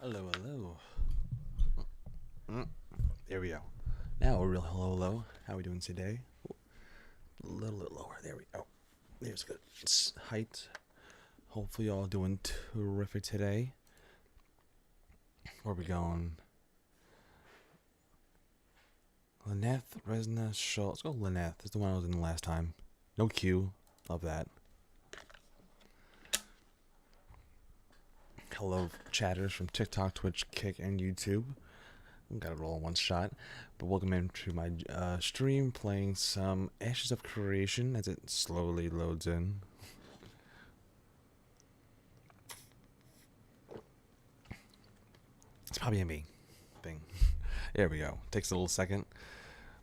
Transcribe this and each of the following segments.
Hello, hello. Mm, there we go. Now a real hello, hello. How we doing today? A little bit lower. There we go. There's good height. Hopefully, y'all doing terrific today. Where we going? Lyneth, Resna, Shaw. Let's go Lyneth. That's the one I was in last time. No Q. Love that. Hello, chatters from TikTok, Twitch, Kick, and YouTube. Got it all in one shot. But welcome into my stream, playing some Ashes of Creation as it slowly loads in. It's probably a me thing. There we go. Takes a little second.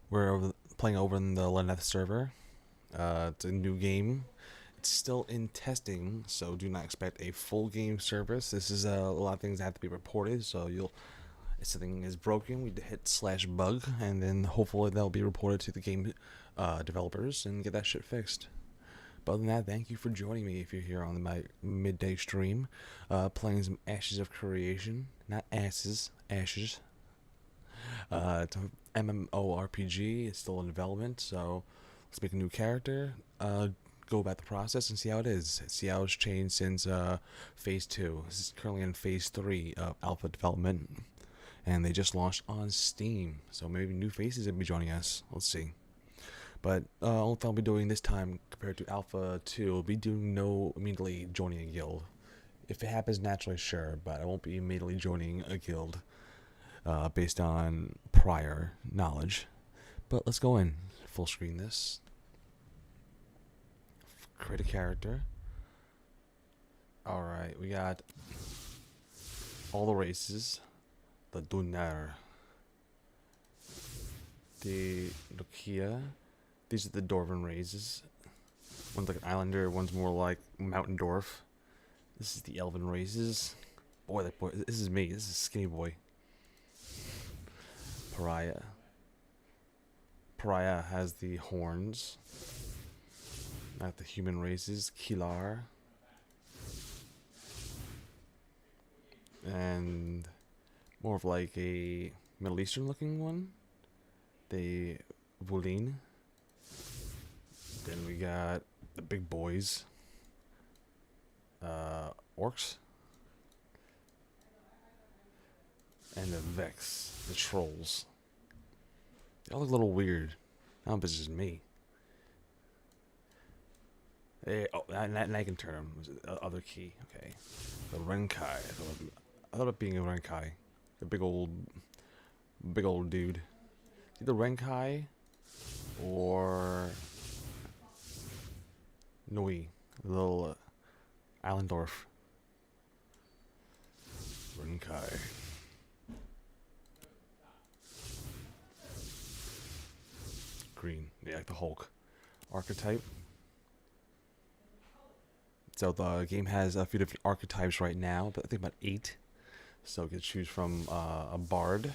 We're playing over in the Lyneth server. It's a new game. It's still in testing, so do not expect a full game service. This is a lot of things that have to be reported, so if something is broken, we hit /bug, and then hopefully that'll be reported to the game developers and get that shit fixed. But other than that, thank you for joining me if you're here on my midday stream, playing some Ashes of Creation, not asses, ashes. It's an MMORPG. It's still in development, so let's make a new character. Go about the process and see how it is. See how it's changed since Phase 2. This is currently in Phase 3 of alpha development, and they just launched on Steam. So maybe new faces will be joining us. Let's see. But only thing I'll be doing this time compared to Alpha 2 will be doing no immediately joining a guild. If it happens naturally, sure, but I won't be immediately joining a guild based on prior knowledge. But let's go in. Full screen this. Create a character. Alright, we got all the races. The Dunar. The Nokia. These are the Dwarven races. One's like an islander, one's more like mountain dwarf. This is the elven races. Boy, this is me. This is skinny boy. Pariah. Pariah has the horns. Not the human races. Kilar. And more of like a Middle Eastern looking one. The Vulin. Then we got the big boys. Orcs. And the Vex. The trolls. They all look a little weird. I don't know if it's just me. Hey, oh, now I can turn them. Other key. Okay. The Renkai. I thought of being a Renkai. A big old dude. Either Renkai or Nui, a little Allendorf. Renkai. Green. Yeah, like the Hulk. Archetype. So the game has a few different archetypes right now, but I think about 8. So you can choose from a bard,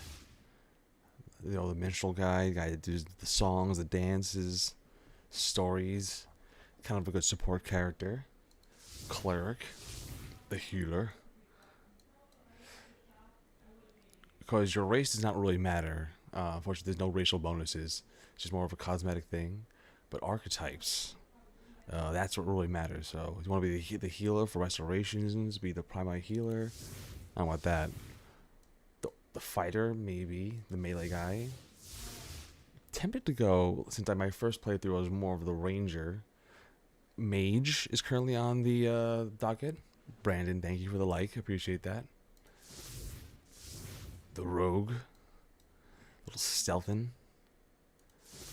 the minstrel guy that does the songs, the dances, stories, kind of a good support character. Cleric, the healer. Because your race does not really matter. Unfortunately, there's no racial bonuses. It's just more of a cosmetic thing. But archetypes, that's what really matters. So if you want to be the healer for restorations, be the primary healer. I don't want that. The fighter, maybe. The melee guy. Tempted to go, since my first playthrough was more of the ranger. Mage is currently on the docket. Brandon, thank you for the like. Appreciate that. The rogue. Little stealthin'.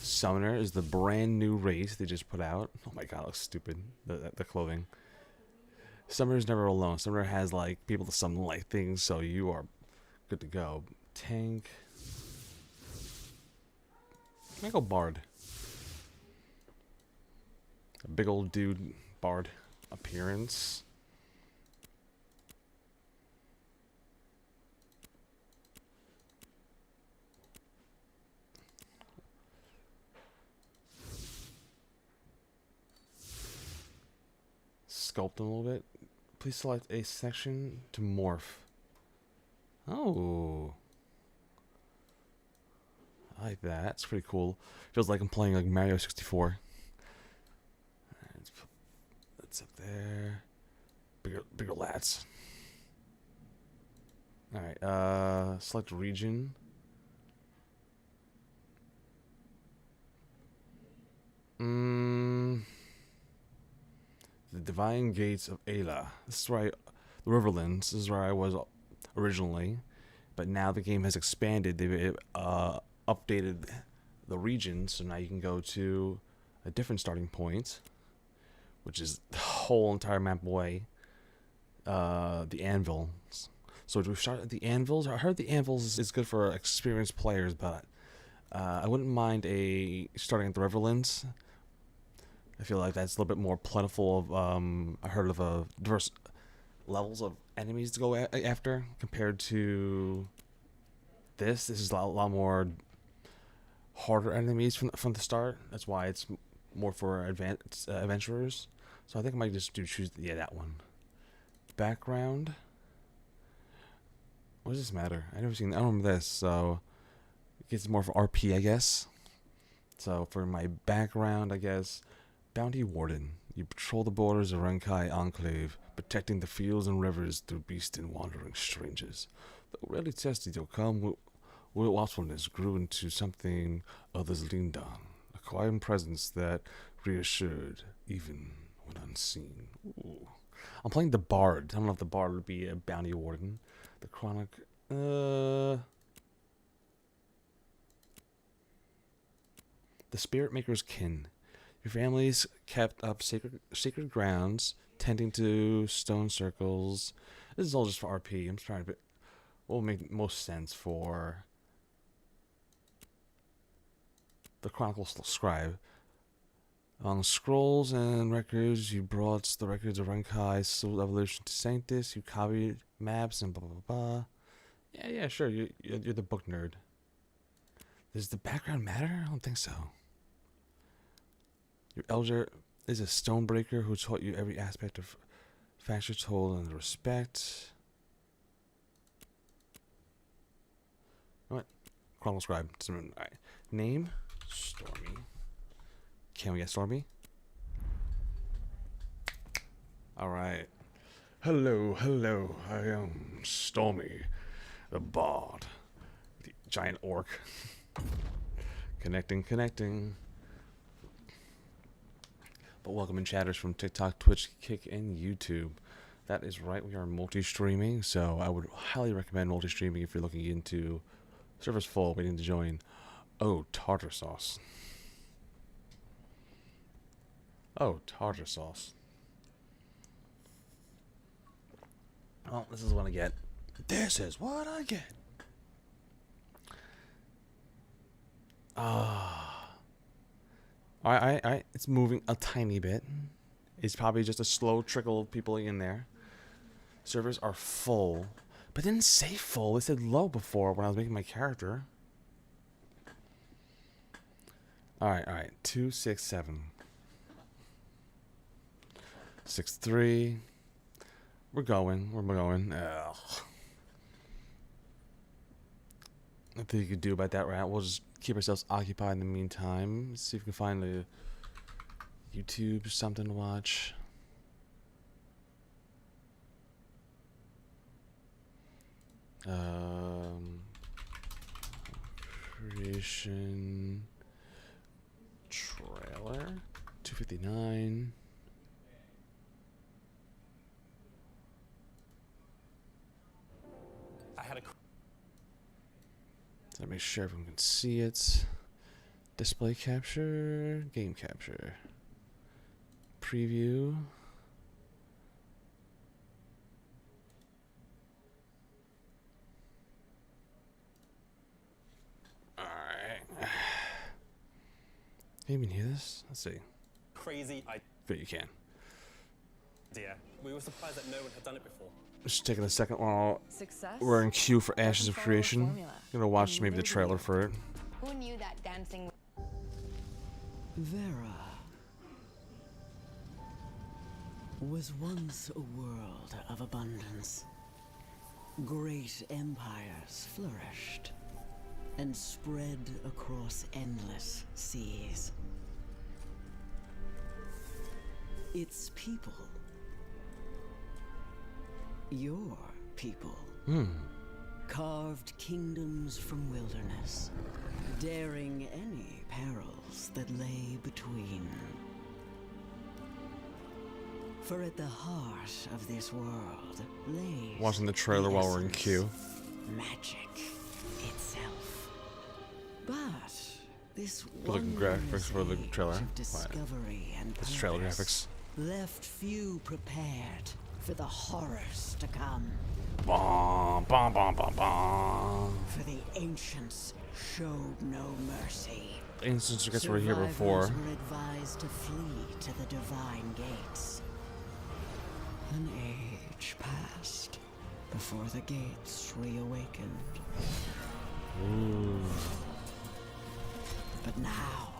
Summoner is the brand new race they just put out. Oh my god, it looks stupid. The clothing. Summoner's never alone. Summoner has like people to summon like things, so you are good to go. Tank. I'm gonna go Bard. A big old dude Bard appearance. Sculpt a little bit. Please select a section to morph. Oh, I like that. It's pretty cool. Feels like I'm playing like Mario 64. Let's put that's up there. Bigger lats. All right. Select region. The Divine Gates of Ayla. This is where the Riverlands. This is where I was originally, but now the game has expanded. They've updated the region, so now you can go to a different starting point, which is the whole entire map away. The anvils. So do we start at the anvils? I heard the anvils is good for experienced players, but I wouldn't mind starting at the Riverlands. I feel like that's a little bit more plentiful of I heard of diverse levels of enemies to go after compared to this. This is a lot more harder enemies from the start. That's why it's more for advanced adventurers. So I think I might just choose that one. Background. What does this matter? I don't remember this, so it gets more for RP, I guess. So for my background, I guess, Bounty Warden. You patrol the borders of Renkai Enclave, protecting the fields and rivers through beast and wandering strangers. Though rarely tested, you'll come watchfulness grew into something others leaned on, a quiet presence that reassured even when unseen. Ooh. I'm playing the Bard. I don't know if the Bard would be a Bounty Warden. The Chronic. The Spirit Maker's Kin. Your family's kept up sacred grounds, tending to stone circles. This is all just for RP. I'm trying to. What will make most sense for the Chronicle Scribe? Among scrolls and records, you brought the records of Renkai's soul evolution to Sanctus. You copied maps and blah blah blah. Yeah, sure. You're the book nerd. Does the background matter? I don't think so. Your elder is a stonebreaker who taught you every aspect of Factor told and respect. What? Chronicle Scribe. Alright. Name? Stormy. Can we get Stormy? Alright. Hello. I am Stormy, the Bard. The giant orc. Connecting. But welcome in chatters from TikTok, Twitch, Kick, and YouTube. That is right, we are multi-streaming, so I would highly recommend multi-streaming if you're looking into servers full, waiting to join. Oh, tartar sauce. Oh, tartar sauce. Oh, this is what I get. This is what I get. Alright. It's moving a tiny bit. It's probably just a slow trickle of people in there. Servers are full. But it didn't say full. It said low before when I was making my character. Alright. 267. 63. We're going. Ugh. Nothing you could do about that, right? We'll just keep ourselves occupied in the meantime. See if we can find a YouTube or something to watch. Creation trailer 259. Let me make sure everyone can see it. Display capture, game capture, preview. All right. Can you even hear this? Let's see. Crazy But you can. idea. We were surprised that no one had done it before. Just taking a second while Success? we're in queue for Ashes of Follow a Creation. formula. Gonna watch maybe the trailer for it. Who knew that dancing Vera was once a world of abundance. Great empires flourished and spread across endless seas. Its people, your people, carved kingdoms from wilderness, daring any perils that lay between. For at the heart of this world lays Watching the trailer while we're in essence, queue. magic itself. But this Good looking graphics for the wondrous trailer. age of Right. discovery and It's trailer purpose graphics. left few prepared for the horrors to come. Bom, bom, bom, bom, bom. For the ancients showed no mercy. Instance, I guess we're here before. Survivors were advised to flee to the divine gates. An age passed before the gates reawakened. But now,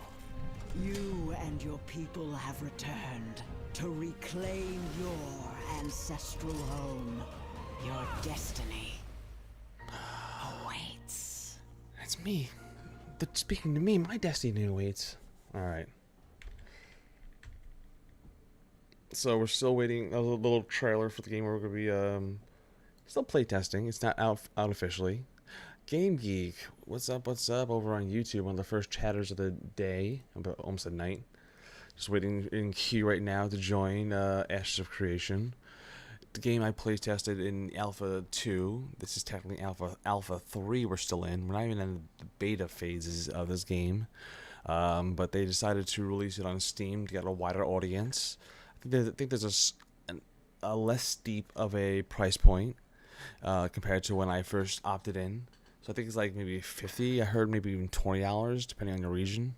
you and your people have returned to reclaim your ancestral home. Your destiny awaits. It's me. Speaking to me, my destiny awaits. Alright. So we're still waiting. A little trailer for the game. We're going to be still playtesting. It's not out officially. Game Geek. What's up? What's up? Over on YouTube. One of the first chatters of the day. Almost at night. Just waiting in queue right now to join Ashes of Creation. The game I playtested in Alpha 2. This is technically Alpha 3 we're still in. We're not even in the beta phases of this game. But they decided to release it on Steam to get a wider audience. I think there's a less steep of a price point compared to when I first opted in. So I think it's like maybe $50. I heard maybe even $20 depending on your region.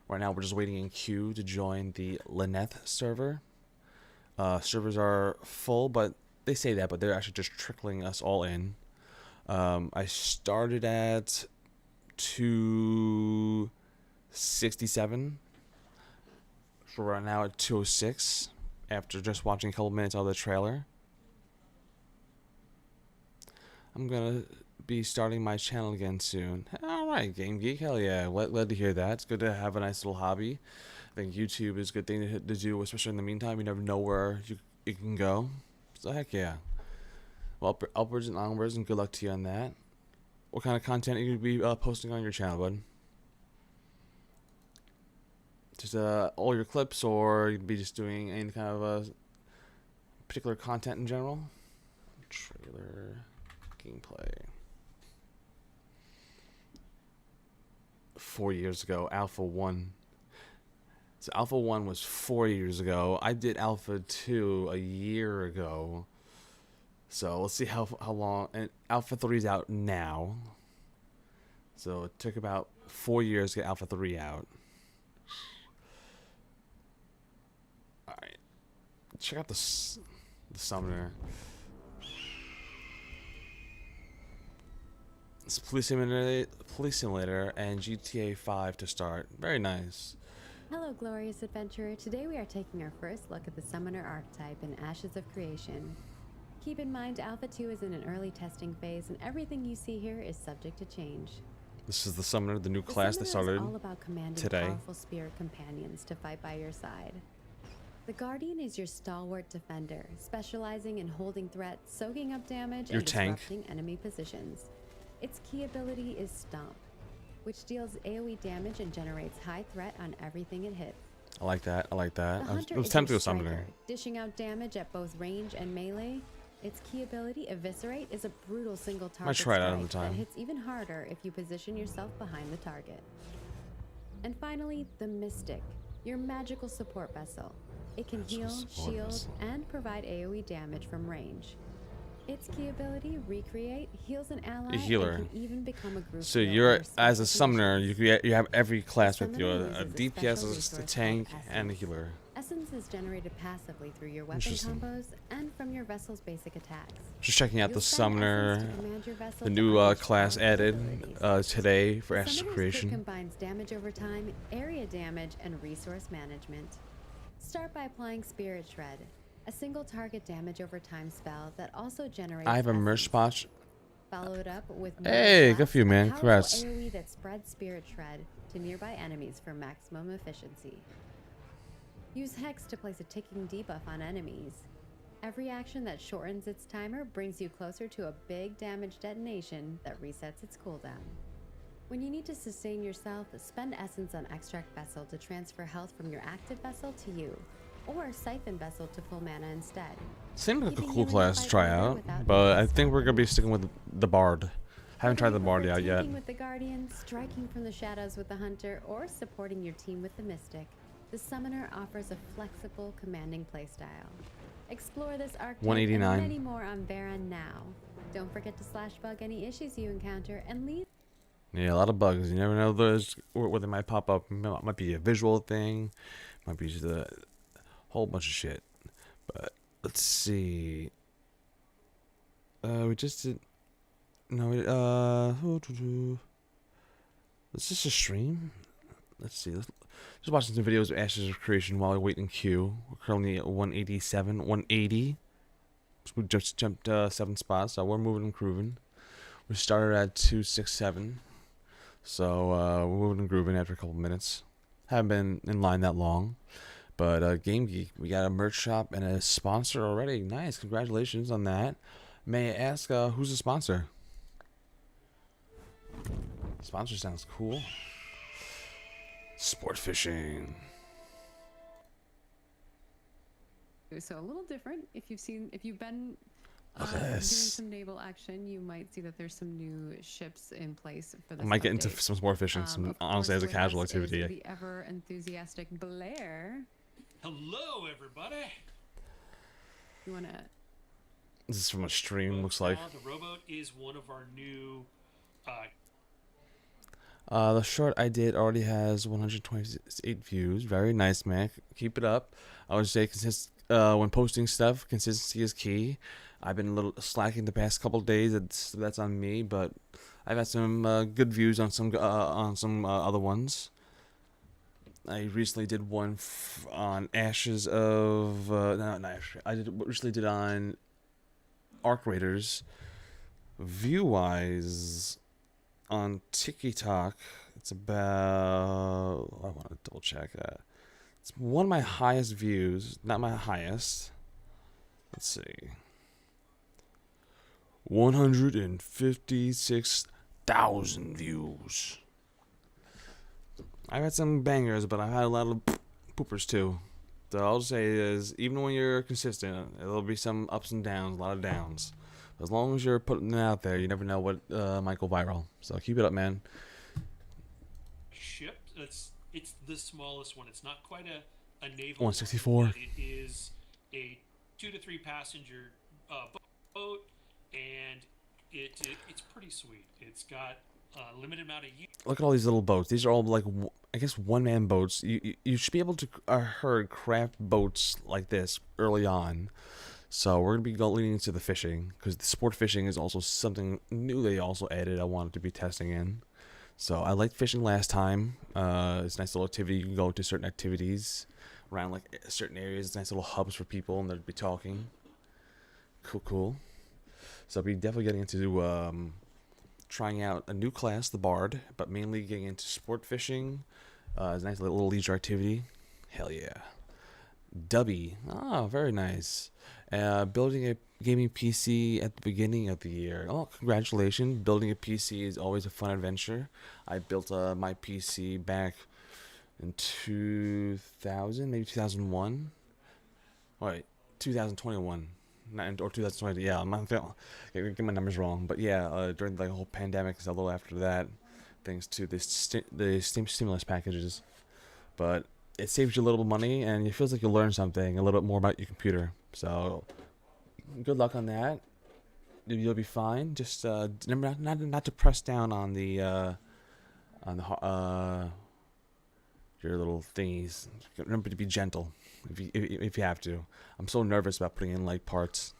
Right now we're just waiting in queue to join the Lyneth server. Servers are full, but they say that, but they're actually just trickling us all in. I started at 267. So we're now at 206 after just watching a couple minutes of the trailer. I'm gonna be starting my channel again soon. Alright, Game Geek, hell yeah. Glad to hear that. It's good to have a nice little hobby. I think YouTube is a good thing to do, especially in the meantime. You never know where you can go. So heck yeah. Well, upwards and onwards, and good luck to you on that. What kind of content are you going to be posting on your channel, bud? Just all your clips, or you'd be just doing any kind of particular content in general? Trailer, gameplay. 4 years ago, Alpha 1. So Alpha 1 was 4 years ago. I did Alpha 2 a year ago. So let's see how long. And Alpha 3 is out now. So it took about 4 years to get Alpha 3 out. Alright. Check out the summoner. It's Police Simulator and GTA 5 to start. Very nice. Hello, glorious adventurer. Today we are taking our first look at the Summoner archetype in Ashes of Creation. Keep in mind, Alpha 2 is in an early testing phase, and everything you see here is subject to change. This is the Summoner, the new The class that Summoner started is all about commanding today. powerful spirit companions to fight by your side. The Guardian is your stalwart defender, specializing in holding threats, soaking up damage, Your and tank. disrupting enemy positions. Its key ability is Stomp, which deals AoE damage and generates high threat on everything it hits. I like that. I like that. The I was Hunter is tempted to your go Summoner. striker, dishing out damage at both range and melee. Its key ability, Eviscerate, is a brutal single target try it out strike another time. that hits even harder if you position yourself behind the target. And finally, the Mystic, your magical support vessel. It can Magical heal, support shield, vessel. and provide AoE damage from range. Its key ability, Recreate, heals an ally A healer. and can even become a group So heal you're under as a special summoner, conditions. you have every class with you: Summoner a uses a DPS, special a resource tank, called and a Essence. healer. Essence is generated passively through your weapon Interesting. combos and from your vessel's basic attacks. Just checking out You'll the spend summoner, essence to command your vessel the to new unleash class powerful added abilities. today for The Ashes of summoner's kit Creation. combines damage over time, area damage, and resource management. Start by applying Spirit Shred. a single target damage over time spell that also generates I have a merch essence. spot. Followed up with Hey, Mortal good for you, Blast, man. a powerful Congrats. AoE that spreads Spirit Shred to nearby enemies for maximum efficiency. Use Hex to place a ticking debuff on enemies. Every action that shortens its timer brings you closer to a big damage detonation that resets its cooldown. When you need to sustain yourself, spend Essence on Extract Vessel to transfer health from your active vessel to you, or Siphon Vessel to full mana instead. Seems like a Keeping cool healing class to fight try order out, without but I needing to think stop we're gonna be and sticking with the Bard. Haven't tried Whether the you Bard prefer out yet. tanking with the Guardian, striking from the shadows with the Hunter, or supporting your team with the Mystic, the Summoner offers a flexible, commanding playstyle. Explore this archetype 189. and many more on Vera now. Don't forget to slash bug any issues you encounter and leave. Yeah, a lot of bugs. You never know those where they might pop up. Might be a visual thing, might be just a whole bunch of shit. But let's see. We just did. No, is this a stream? Let's see. Just watching some videos of Ashes of Creation while I wait in queue. We're currently at 187, 180. So we just jumped 7 spots, so we're moving and grooving. We started at 267. So we're moving and grooving after a couple minutes. Haven't been in line that long. But Game Geek, we got a merch shop and a sponsor already. Nice, congratulations on that. May I ask who's the sponsor? Sponsor sounds cool. Sport fishing. So a little different. If you've been Look at doing this. some naval action, you might see that there's some new ships in place for this I might get into update. some sport fishing. Of Honestly, as course, a with casual us is activity. the ever enthusiastic Blair. Hello, everybody. You wanna? This is from a stream. Well, Looks like. the rowboat is one of our new. The short I did already has 128 views. Very nice, man. Keep it up. I would say when posting stuff, consistency is key. I've been a little slacking the past couple of days. That's on me, but I've had some good views on some other ones. I recently did one on Ashes of not Ashes. Recently did on Arc Raiders. View wise, on TikTok, it's about. I want to double check that. It's one of my highest views, not my highest. Let's see. 156,000 views. I've had some bangers, but I've had a lot of poopers too. So I'll just say is, even when you're consistent, there'll be some ups and downs, a lot of downs. As long as you're putting it out there, you never know what might go viral. So keep it up, man. Ship. It's the smallest one. It's not quite a naval. 164. One, but it is a 2 to 3 passenger boat, and it's pretty sweet. It's got a limited amount of use. Look at all these little boats. These are all like, I guess, one-man boats. You should be able to craft boats like this early on. So we're gonna be leaning into the fishing because the sport fishing is also something new they also added. I wanted to be testing in. So I liked fishing last time. It's a nice little activity. You can go to certain activities around like certain areas. It's nice little hubs for people, and they'll be talking. Cool. So I'll be definitely getting into trying out a new class, the Bard, but mainly getting into sport fishing. It's a nice little leisure activity. Hell yeah. Dubby. Oh, very nice. Building a gaming PC at the beginning of the year. Oh, congratulations. Building a PC is always a fun adventure. I built my PC back in 2000, maybe 2001. Wait, 2021. Or 2020. Yeah, I'm not get my numbers wrong. But yeah, during the whole pandemic, a little after that, thanks to the stimulus packages. But it saves you a little money, and it feels like you learn something a little bit more about your computer. So, good luck on that. You'll be fine. Just remember not to press down on the your little thingies. Remember to be gentle if you have to. I'm so nervous about putting in light parts.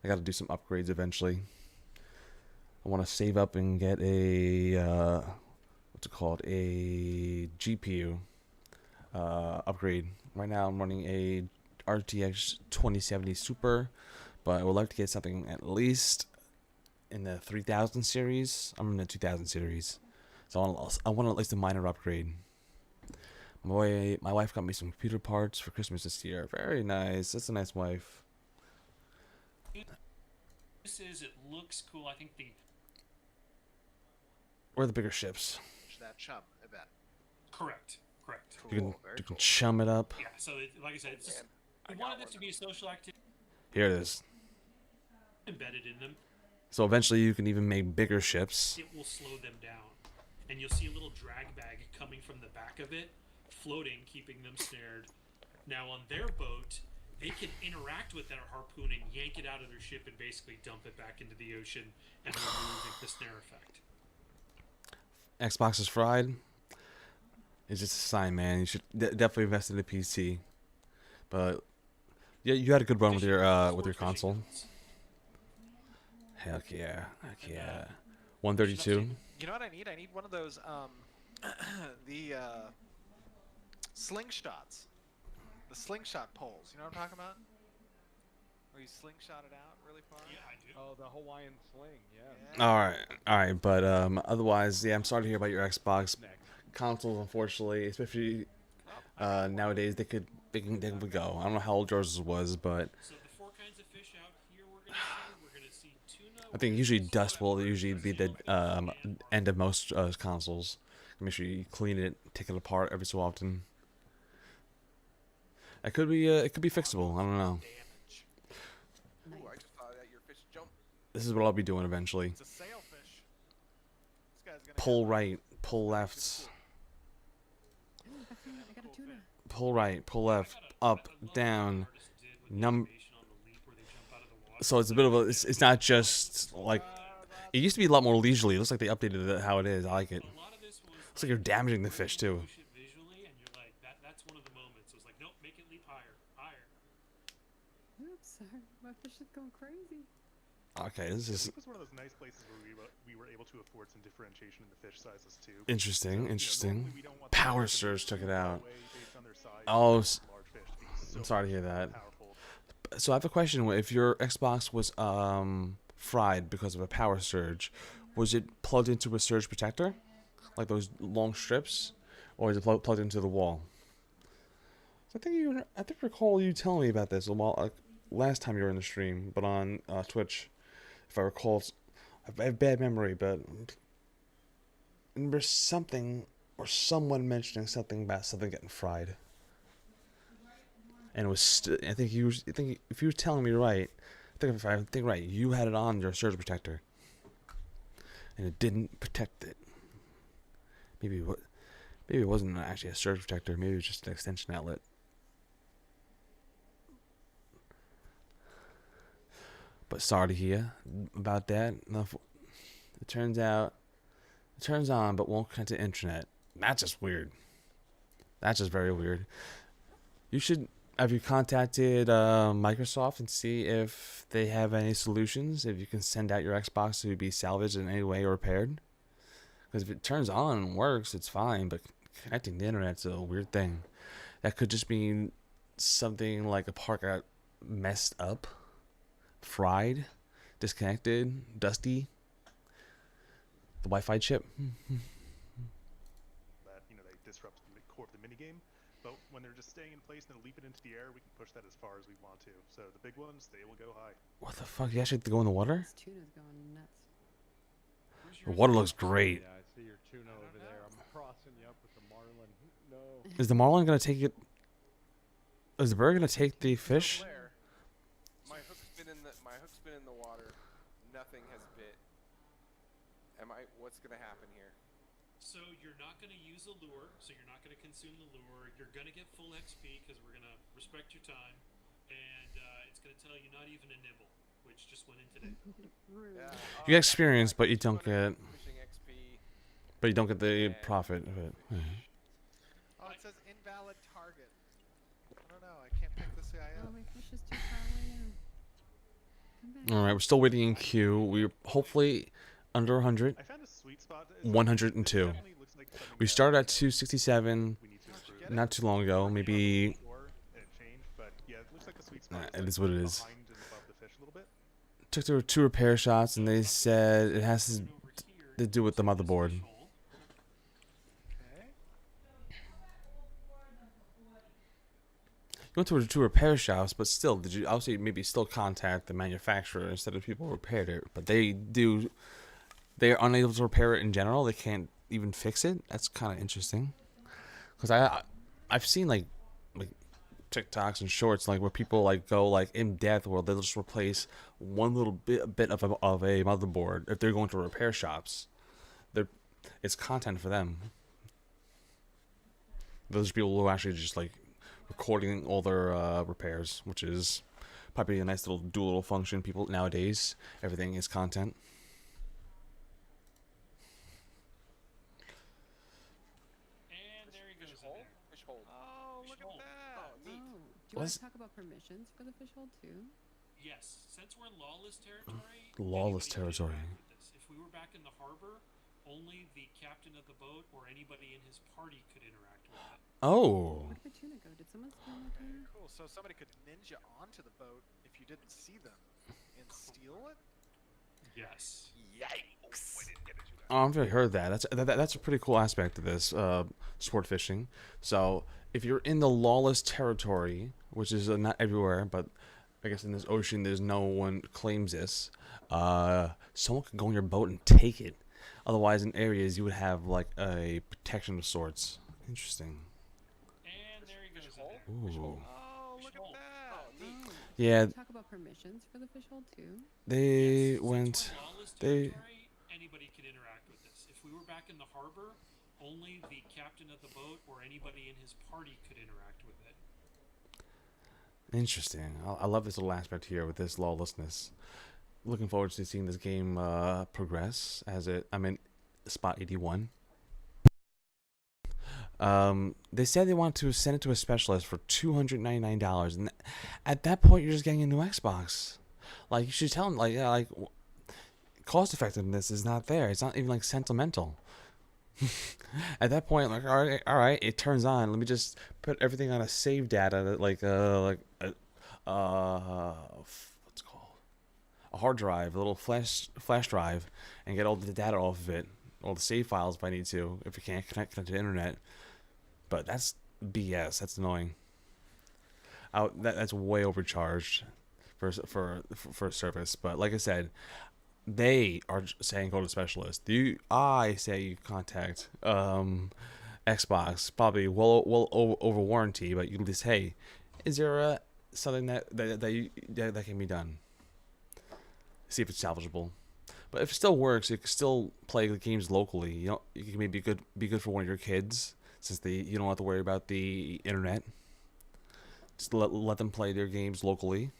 I got to do some upgrades eventually. I want to save up and get a what's it called, a GPU upgrade. Right now I'm running a RTX 2070 Super, but I would like to get something at least in the 3000 series. I'm in the 2000 series, so I want at least a minor upgrade. My wife got me some computer parts for Christmas this year. Very nice. That's a nice wife. This is, it looks cool. I think the Or the bigger ships. That chum, I bet. correct. Cool. Very You can cool. chum it up. Yeah. So like I said, it's just, I we got wanted one it to of be a social activity Here it is. embedded in them. So eventually you can even make bigger ships. It will slow them down, and you'll see a little drag bag coming from the back of it, floating, keeping them snared. Now on their boat, they can interact with that harpoon and yank it out of their ship and basically dump it back into the ocean and remove the snare effect. Xbox is fried. It's just a sign, man. You should definitely invest in the PC. But yeah, you had a good run with your Sport console. fishing boats. Heck yeah, heck yeah. 132. You know what I need? I need one of those the slingshots. The slingshot poles. You know what I'm talking about? Where you slingshot it out really far? Yeah, I do. Oh, the Hawaiian sling, yeah. All right, but otherwise, yeah, I'm sorry to hear about your Xbox Next. consoles. Unfortunately, especially nowadays, they could go. I don't know how old yours was, but So the four kinds of fish out here we're gonna see tuna. I think usually dust will usually be the end of most consoles. Make sure you clean it, take it apart every so often. It could be fixable. I don't know. Damage. Ooh, I just saw that your fish jump. This is what I'll be doing eventually. It's a sailfish. This guy's gonna Pull have- right, pull left, I got a tuna. pull right, pull left, up, down. Num. So it's a bit of a. It's not just like. It used to be a lot more leisurely. It looks like they updated it how it is. I like it. Looks like you're damaging the fish too. Visually, and you're like, that's one of the moments. It was like, nope, make it leap higher, higher. Oops, sorry. My fish is going crazy. Okay, this is It was one of those nice places where we were able to afford some differentiation in the fish sizes too. interesting. Interesting. Normally we don't want the Power fish to Surge be took it too far out. away based on their size. Oh, Large fish to be I'm so sorry to hear that. powerful. So I have a question. If your Xbox was fried because of a power surge, was it plugged into a surge protector, like those long strips, or is it plugged into the wall? I think recall you telling me about this a while last time you were in the stream, but on Twitch, if I recall. I have bad memory, but I remember something or someone mentioning something about something getting fried. And it was, I think if you were telling me right, if I think right, you had it on your surge protector, and it didn't protect it. Maybe it wasn't actually a surge protector. Maybe it was just an extension outlet. But sorry to hear about that. It turns out, it turns on but won't connect to the internet. That's just weird. That's just very weird. Have you contacted Microsoft and see if they have any solutions? If you can send out your Xbox to be salvaged in any way or repaired? Because if it turns on and works, it's fine. But connecting to the internet's a weird thing. That could just mean something like a part got messed up, fried, disconnected, dusty. The Wi-Fi chip. That they disrupt the core of the minigame. But when they're just staying in place and then leap it into the air, we can push that as far as we want to. So the big ones, they will go high. What the fuck? You actually have to go in the water? This tuna's going nuts. The water looks great. Yeah, I see your tuna over there. I'm crossing you up with the marlin. No. Is the marlin gonna take it? Is the bird gonna take the So fish? Blair, my hook's been in the water. Nothing has bit. What's gonna happen here? So you're not going to use a lure, so you're not going to consume the lure. You're going to get full XP because we're going to respect your time, and it's going to tell you not even a nibble, which just went in today. Yeah, You get experience, but you don't get. fishing XP. But you don't get the profit of it. Oh, it says invalid target. I don't know. I can't pick this guy Oh, up. my fish is too far away now. Come back. All right, we're still waiting in queue. We're hopefully under 100. I found a sweet spot. 102. It definitely looks like something We that started at 267 we need to improve. not too long ago. Maybe Or it changed, but yeah, it looks it is what it is. behind and above the fish a little bit. Took there were 2 repair shots, and they said it has to do with the motherboard. Okay. You went to 2 repair shops, but still, did you obviously maybe still contact the manufacturer instead of people who repaired it? But they are unable to repair it in general. They can't even fix it. That's kind of interesting. Because I've seen like TikToks and shorts like where people like go like in depth where they'll just replace one little bit of a motherboard if they're going to repair shops. It's content for them. Those people who are actually just like recording all their repairs, which is probably a nice little dual function. People nowadays, everything is content. And there he goes. Fish hole? Fish hole. Oh, look at that. Oh, neat. Oh, do you want to talk about permissions for the fish hold too? Yes, since we're in lawless territory. Lawless anybody can territory. interact with this. If we were back in the harbor, only the captain of the boat or anybody in his party could interact with it. Oh. Where did my tuna go? Did someone steal my tuna? Cool. So somebody could ninja onto the boat if you didn't see them and steal it? Yes. Yikes. Oh, I've really heard that. That's a pretty cool aspect of this sport fishing. So if you're in the lawless territory, which is not everywhere, but I guess in this ocean, there's no one claims this. Someone could go on your boat and take it. Otherwise, in areas you would have like a protection of sorts. Interesting. And there he goes. Fish hole? Ooh. Oh, look at that. Oh, neat. Oh, Yeah, talk about permissions for the fish hold too. they Since went. we're in lawless They. territory, anybody can interact with this. If we were back in the harbor, only the captain of the boat or anybody in his party could interact with it. Interesting. I love this little aspect here with this lawlessness. Looking forward to seeing this game progress as I'm in spot 81. They said they want to send it to a specialist for $299, and at that point you're just getting a new Xbox. Like you should tell them like cost effectiveness is not there. It's not even like sentimental. At that point, like all right, it turns on. Let me just put everything on a save data that what's it called, a hard drive, a little flash drive, and get all the data off of it, all the save files if I need to, if you can't connect to the internet. But that's BS. That's annoying. That's way overcharged for a service. But like I said, they are saying go to specialist. I say you contact Xbox, probably well over warranty, but you can just, hey, is there something that can be done? See if it's salvageable. But if it still works, you can still play the games locally. You can maybe be good for one of your kids, since you don't have to worry about the internet. Just let them play their games locally,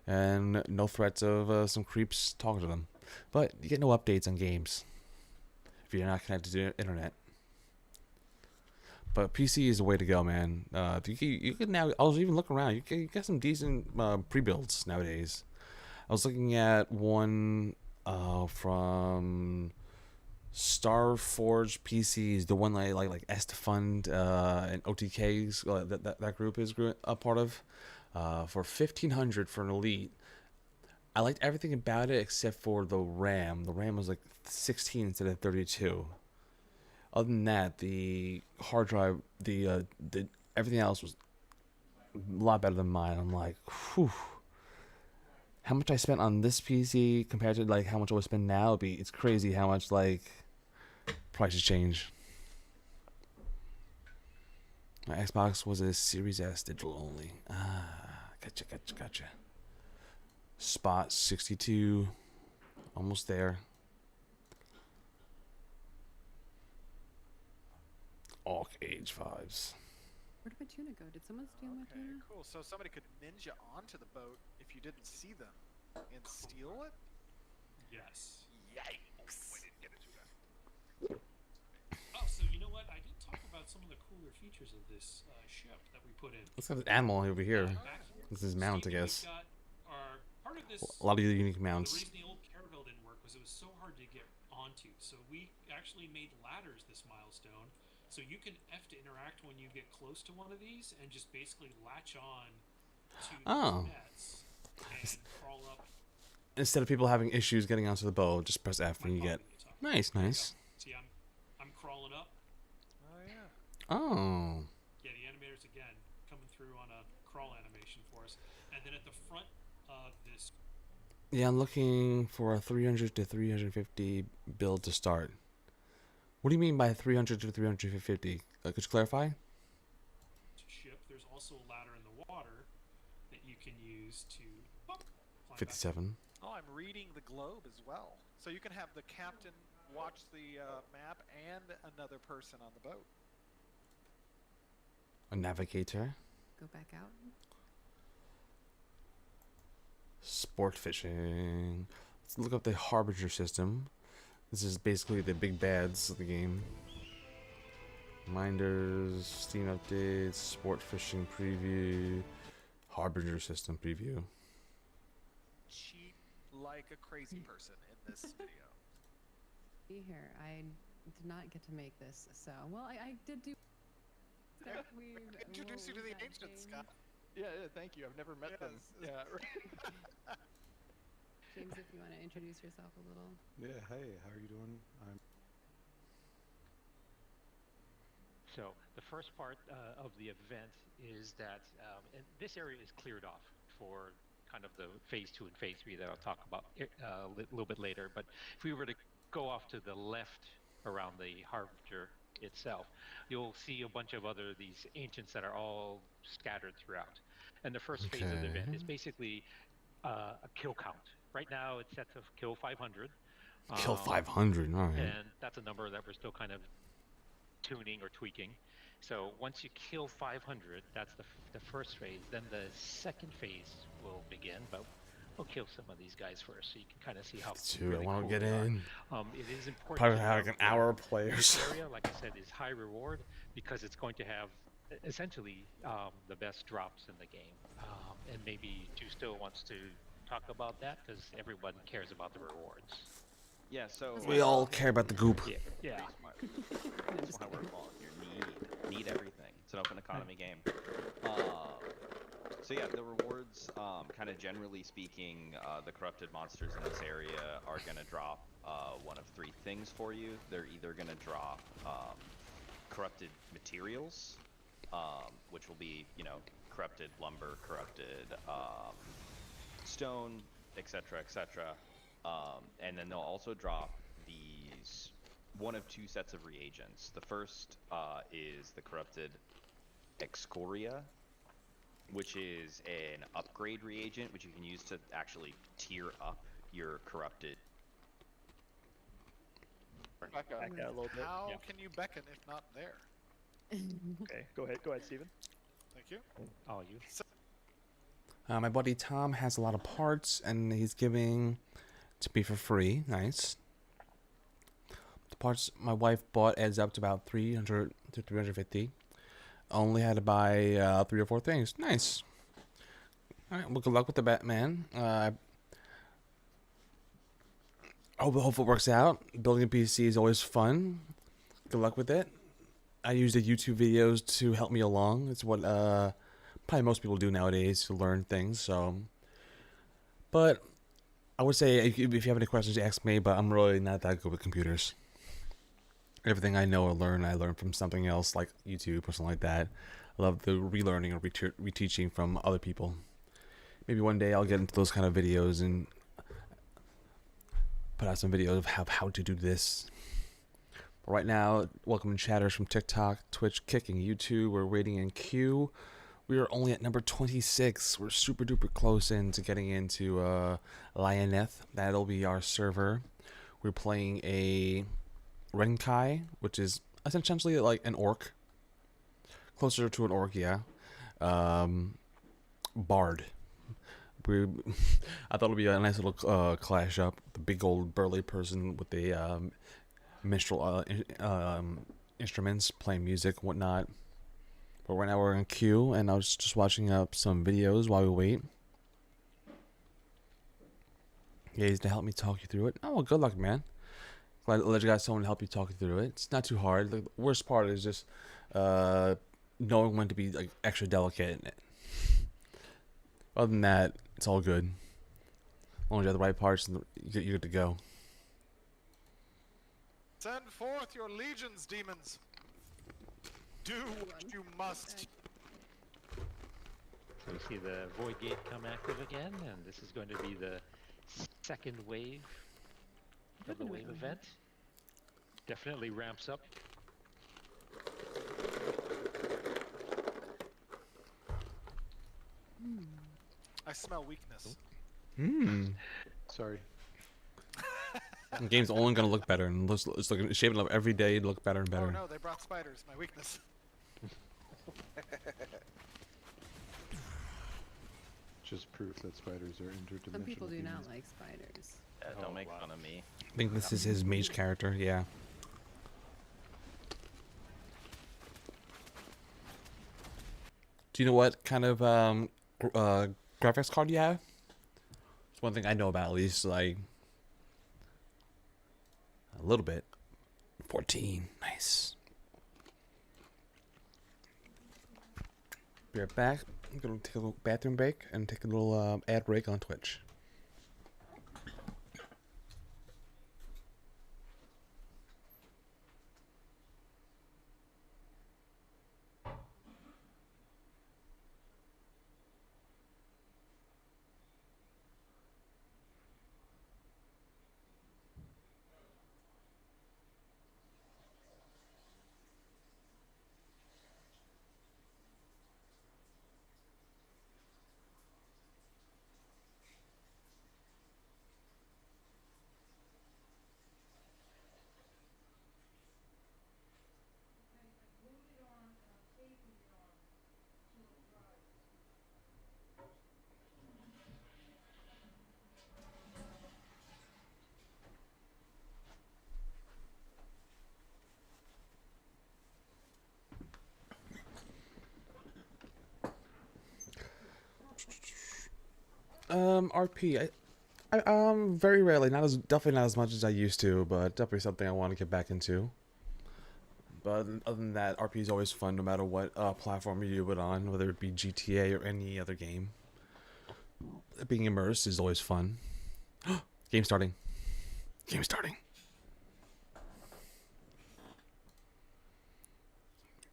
and no threats of some creeps talking to them. But you get no updates on games if you're not connected to the internet. But PC is the way to go, man. You can now. I was even looking around. You get some decent pre-builds nowadays. I was looking at one from Starforge PCs, the one like Estefund and OTKs that group is a part of, for $1,500 for an Elite. I liked everything about it except for the RAM. The RAM was like 16 instead of 32. Other than that, the hard drive, the everything else was a lot better than mine. I'm like, whew. How much I spent on this PC compared to like how much I would spend now? It's crazy how much like prices change. My Xbox was a Series S digital only. Gotcha. Spot 62, almost there. All age 5s. Where did my tuna go? Did someone steal my tuna? Cool. So somebody could ninja onto the boat if you didn't see them and steal it? Yes. Yikes. Oh, so you know what? I did talk about some of the cooler features of this ship that we put in. Let's have an animal over here. Back here. This is mount, I So guess. we've got part of this. A lot of unique The mounts. reason the old Caravel didn't work was it was so hard to get onto. So we actually made ladders this milestone. So you can F to interact when you get close to one of these and just basically latch on Oh. nets and crawl up. Instead of people having issues getting onto the boat, just press F and you get. Nice, There you nice. go. See, I'm crawling up. Oh yeah. Oh. Yeah, the animators again coming through on a crawl animation for us, and then at the front of this. Yeah, I'm looking for a 300 to 350 build to start. What do you mean by 300 to 350? Could you clarify? Ship, there's also a ladder in the water that you can use to climb back. 57. Oh, I'm reading the globe as well. So you can have the captain watch the map and another person on the boat. A navigator. Go back out. Sport fishing. Let's look up the Harbinger system. This is basically the big bads of the game. Reminders, Steam updates, sport fishing preview, Harbinger system preview. Cheat like a crazy person in this video. Be here. I did not get to make this, so well, I did do. Introduce you to the ancients, Scott. Yeah, thank you. I've never met them. Yes. Yeah. Right. James, if you want to introduce yourself a little. Yeah, hey, how are you doing? So the first part of the event is that and this area is cleared off for kind of the phase 2 and phase 3 that I'll talk about a little bit later. But if we were to go off to the left around the Harbinger itself, you'll see a bunch of these ancients that are all scattered throughout. And the first phase of the event is basically a kill count. Right now it's set to kill 500. Kill 500, alright. And that's a number that we're still kind of tuning or tweaking. So once you kill 500, that's the first phase. Then the second phase will begin, but we'll kill some of these guys first, so you can kind of see how. Dude, I want to get in. It is important. Probably have like an hour of players. This area, like I said, is high reward because it's going to have essentially the best drops in the game. And maybe Ju still wants to talk about that because everyone cares about the rewards. Yeah, so We all care about the goop. Yeah. That's why we're all here. Need everything. It's an open economy game. So yeah, the rewards, kind of generally speaking, the corrupted monsters in this area are going to drop one of 3 things for you. They're either going to drop corrupted materials, which will be, corrupted lumber, corrupted stone, etc., etc. And then they'll also drop these one of 2 sets of reagents. The first is the corrupted Excoria, which is an upgrade reagent, which you can use to actually tier up your corrupted. Back out a little bit. How can you beckon if not there? Okay, go ahead, Steven. Thank you. Oh, you. My buddy Tom has a lot of parts, and he's giving to me for free. Nice. The parts my wife bought adds up to about 300 to 350. Only had to buy 3 or 4 things. Nice. All right. Well, good luck with the Batman. I hope it works out. Building a PC is always fun. Good luck with it. I use the YouTube videos to help me along. It's what probably most people do nowadays to learn things. So, but I would say if you have any questions, ask me. But I'm really not that good with computers. Everything I know or learn, I learn from something else like YouTube or something like that. I love the relearning or reteaching from other people. Maybe one day I'll get into those kind of videos and put out some videos of how to do this. But right now, welcome chatters from TikTok, Twitch, Kick, and YouTube. We're waiting in queue. We are only at number 26. We're super duper close into getting into Lioneth. That'll be our server. We're playing a Renkai, which is essentially like an orc. Closer to an orc, yeah. Bard. I thought it'd be a nice little clash up. The big old burly person with the minstrel instruments, playing music, whatnot. But right now we're in queue, and I was just watching up some videos while we wait. Yeah, he's to help me talk you through it. Oh, well, good luck, man. Glad you got someone to help you talk you through it. It's not too hard. The worst part is just knowing when to be like extra delicate in it. Other than that, it's all good. As long as you have the right parts, you're good to go. Send forth your legions, demons. Do what you must. So we see the Void Gate come active again, and this is going to be the second wave of the wave event. Definitely ramps up. I smell weakness. Sorry. The game's only gonna look better, and it's looking shaping up every day to look better and better. Oh no, they brought spiders. My weakness. Just proof that spiders are interdimensional. Some people do not demons. like spiders. Yeah, don't make fun of me. I think this is his mage character. Yeah. Do you know what kind of graphics card you have? It's one thing I know about, at least, like a little bit. 14, nice. Be right back. I'm gonna take a little bathroom break and take a little ad break on Twitch. RP, very rarely, definitely not as much as I used to, but definitely something I want to get back into. But other than that, RP is always fun, no matter what platform you do it on, whether it be GTA or any other game. Being immersed is always fun. Game starting. Game starting.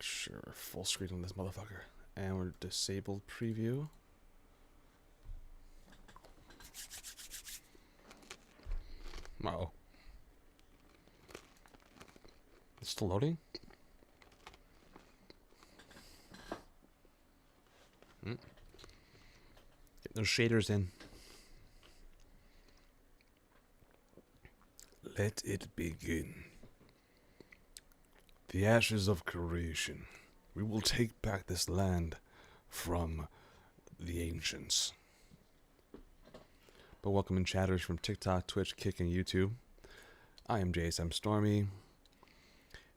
Sure, full screen on this motherfucker, and we're disabled preview. Uh-oh. It's still loading? Get those shaders in. Let it begin. The ashes of creation. We will take back this land from the ancients. But welcome in chatters from TikTok, Twitch, Kick, and YouTube. I am JSM Stormy.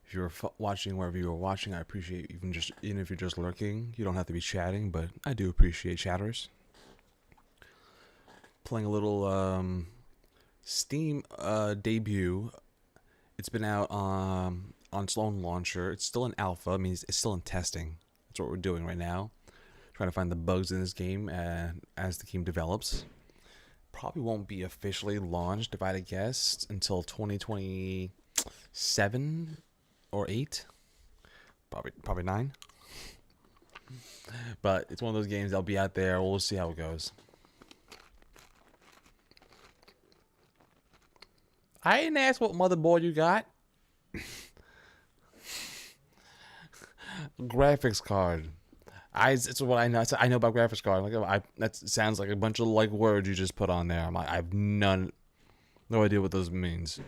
If you're watching wherever you are watching, I appreciate even if you're just lurking. You don't have to be chatting, but I do appreciate chatters. Playing a little Steam debut. It's been out on Sloan Launcher. It's still in alpha. I mean, it's still in testing. That's what we're doing right now. Trying to find the bugs in this game as the game develops. Probably won't be officially launched, if I had to guess, until 2027 or 8. Probably 9. But it's one of those games that'll be out there. We'll see how it goes. I didn't ask what motherboard you got. Graphics card. It's what I know. I know about graphics card. That sounds like a bunch of words you just put on there. I have no idea what those means.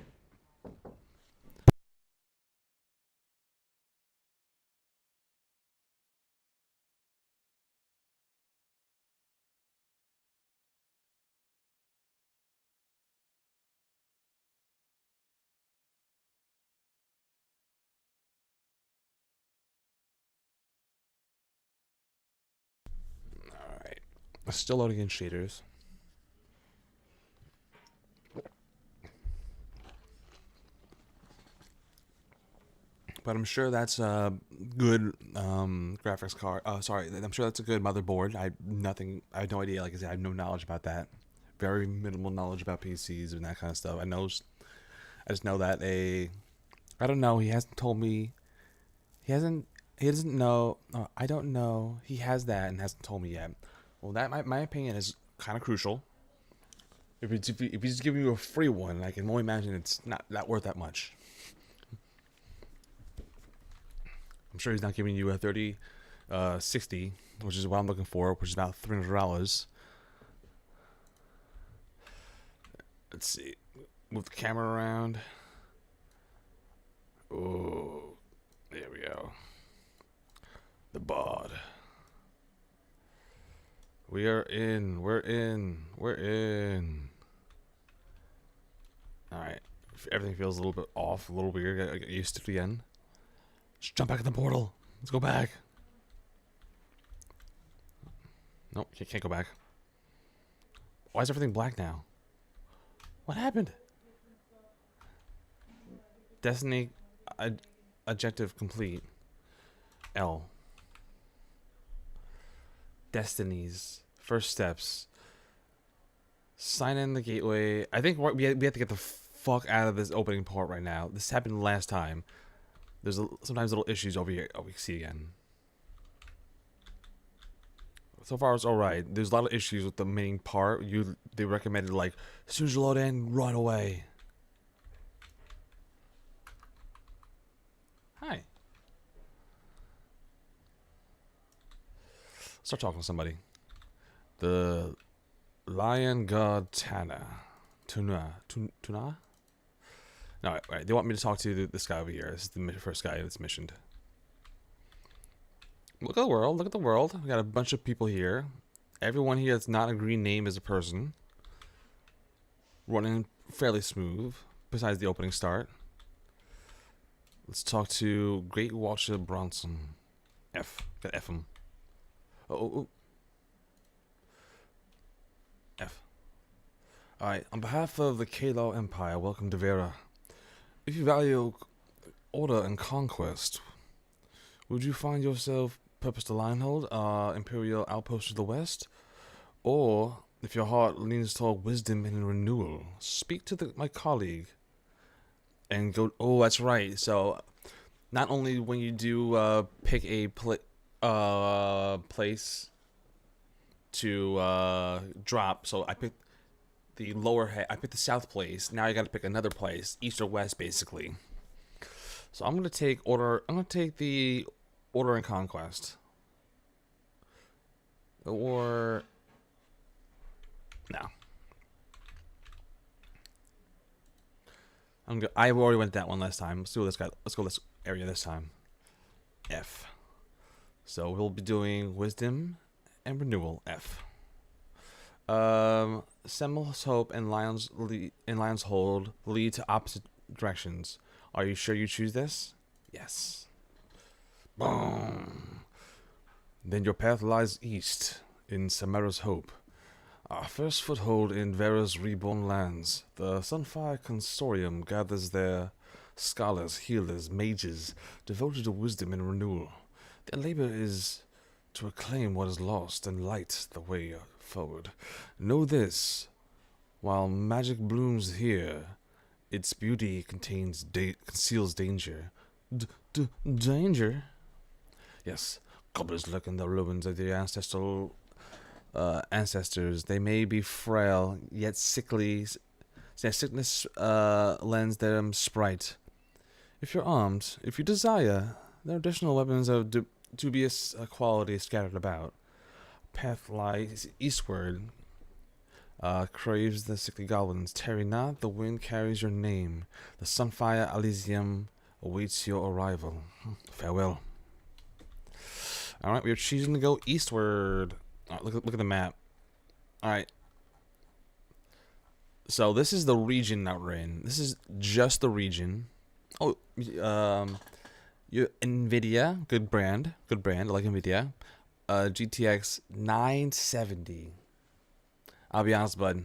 Still loading in shaders. but I'm sure that's a good graphics card. Sorry, I'm sure that's a good motherboard. I have no idea. Like I said, I have no knowledge about that. Very minimal knowledge about PCs and that kind of stuff. I just know that I don't know. He hasn't told me. He doesn't know. I don't know. He has that and hasn't told me yet. Well, that my opinion is kind of crucial. If he's giving you a free one, I can only imagine it's not worth that much. I'm sure he's not giving you a 3060, which is what I'm looking for, which is about $300. Let's see. Move the camera around. Oh, there we go. The bod. We're in. Alright. Everything feels a little bit off, a little weird. Gotta get used to it again. Just jump back in the portal. Let's go back. Nope, can't go back. Why is everything black now? What happened? Destiny objective complete. L. Destiny's first steps. Sign in the gateway. I think we have to get the fuck out of this opening part right now. This happened last time. There's sometimes little issues over here. Oh, we see again. So far it's alright. There's a lot of issues with the main part. They recommended like as soon as you load in, run away. Hi. Start talking to somebody. The Lion God Tuna? No, right. They want me to talk to this guy over here. This is the first guy that's missioned. Look at the world. Look at the world. We got a bunch of people here. Everyone here that's not a green name is a person. Running fairly smooth, besides the opening start. Let's talk to Great Watcher Bronson. F. Got F him. Oh. F. Alright, on behalf of the Kalo Empire, welcome to Vera. If you value order and conquest, would you find yourself purpose to Lionhold, Imperial outpost to the west? Or, if your heart leans toward wisdom and renewal, speak to my colleague and go... Oh, that's right. So, not only when you do pick a place to drop, so I picked the lower head. I picked the south place. Now I got to pick another place, east or west, basically. So I'm gonna take order. I'm gonna take the order and conquest, or no. I already went that one last time. Let's do this guy. Let's go this area this time. F. So we'll be doing wisdom and renewal. F. Semmel's Hope and Lion's Hold lead to opposite directions. Are you sure you choose this? Yes. Boom. Then your path lies east in Samara's Hope. Our first foothold in Vera's reborn lands. The Sunfire Consortium gathers their scholars, healers, mages, devoted to wisdom and renewal. Their labor is to reclaim what is lost and light the way forward. Know this, while magic blooms here, its beauty conceals danger. Danger? Yes, goblins lurk in the ruins of the ancestors. They may be frail, yet sickly. Their sickness lends them sprite. If you're armed, if you desire, there are additional weapons of dubious quality scattered about. Path lies eastward. Craves the sickly goblins. Tarry not, the wind carries your name. The Sunfire Elysium awaits your arrival. Farewell. Alright, we are choosing to go eastward. Right, look at the map. Alright. So this is the region that we're in. This is just the region. Oh, NVIDIA, good brand. I like NVIDIA. GTX 970. I'll be honest, bud.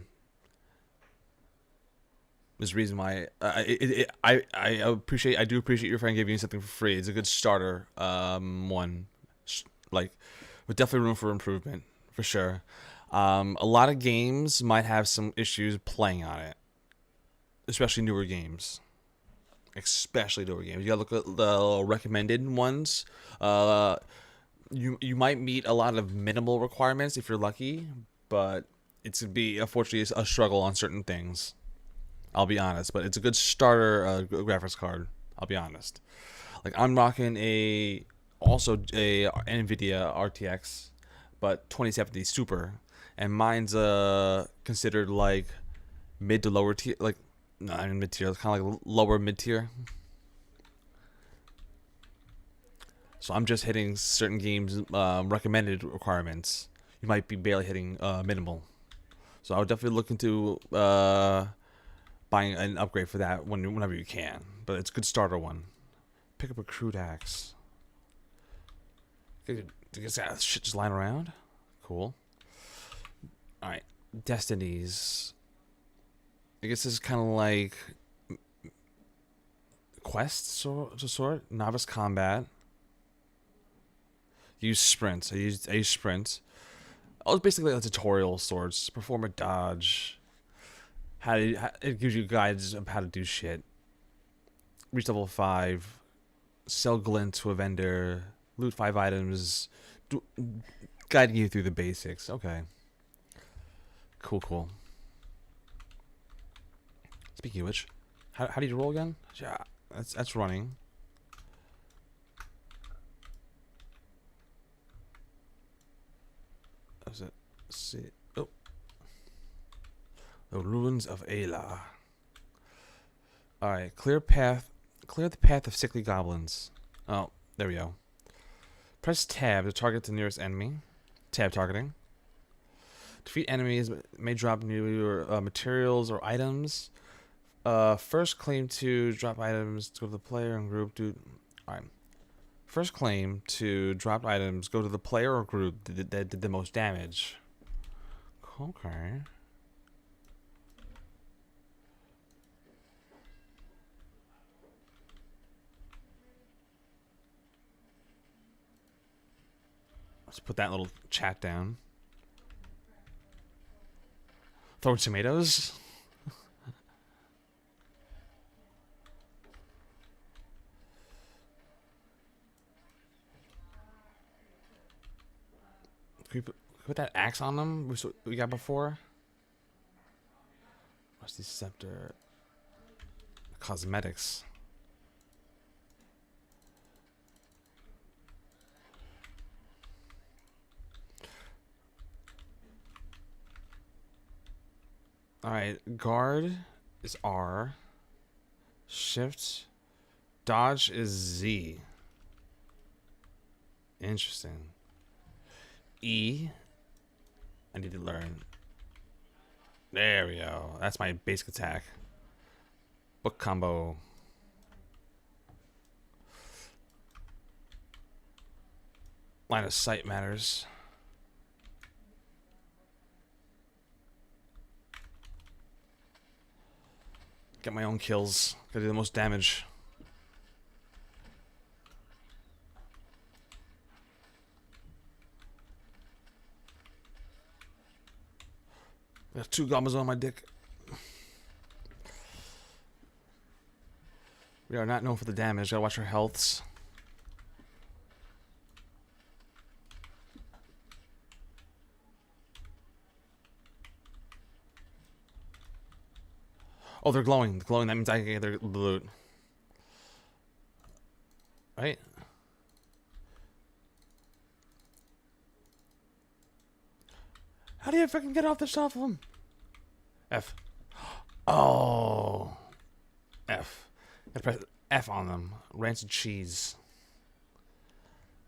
There's a reason why I do appreciate your friend giving you something for free. It's a good starter one, like with definitely room for improvement for sure. A lot of games might have some issues playing on it, especially newer games. Especially newer games. You gotta look at the recommended ones. You might meet a lot of minimal requirements if you're lucky, but it's gonna be unfortunately a struggle on certain things. I'll be honest, but it's a good starter graphics card. I'll be honest. Like I'm rocking a NVIDIA RTX, but 2070 Super, and mine's considered like mid to lower tier, like not in mid tier, it's kind of like lower mid tier. So I'm just hitting certain games recommended requirements. You might be barely hitting minimal. So I would definitely look into buying an upgrade for that whenever you can. But it's a good starter one. Pick up a crude axe. You guys got shit just lying around? Cool. Alright. Destinies. I guess this is kind of like quests of sort. Novice combat. Use sprint. I use sprint. Oh, it's basically like tutorial sorts. Perform a dodge. It gives you guides of how to do shit. Reach level 5. Sell glint to a vendor. Loot 5 items. Guiding you through the basics. Okay. Cool. Speaking of which, how do you roll again? Yeah, that's running. Is it? See. Oh. The ruins of Ayla. Alright, clear the path of sickly goblins. Oh, there we go. Press tab to target the nearest enemy. Tab targeting. Defeat enemies may drop new materials or items. First claim to drop items, go to the player and group. Alright. First claim to drop items, go to the player or group that did the most damage. Okay. Let's put that little chat down. Throwing tomatoes? Can we put that axe on them we got before? Rusty scepter. Cosmetics. Alright, guard is R. Shift. Dodge is Z. Interesting. E. I need to learn. There we go. That's my basic attack. Book combo. Line of sight matters. Get my own kills. Gotta do the most damage. Got 2 goblins on my dick. We are not known for the damage. Gotta watch our healths. Oh, they're glowing. They're glowing. That means I can get their loot. Right? How do you fucking get off the shelf of them? F. Oh. F. Gotta press F on them. Rancid cheese.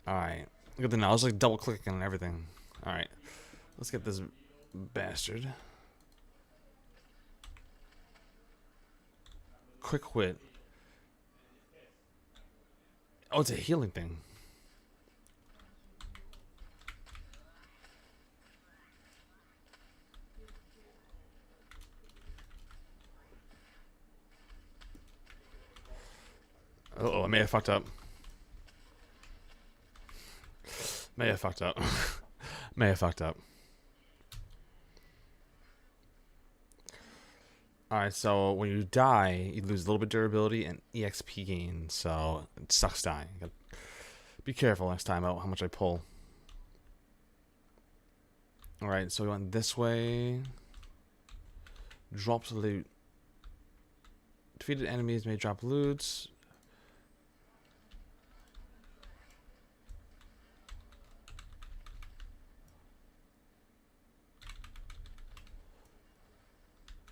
Alright. Good to know. I was like double clicking on everything. Alright. Let's get this bastard. Quick wit. Oh, it's a healing thing. Oh, I may have fucked up. May have fucked up. May have fucked up. Alright, so when you die, you lose a little bit of durability and EXP gain, so it sucks dying. Gotta be careful next time about how much I pull. Alright, so we went this way. Drops loot. Defeated enemies may drop loot.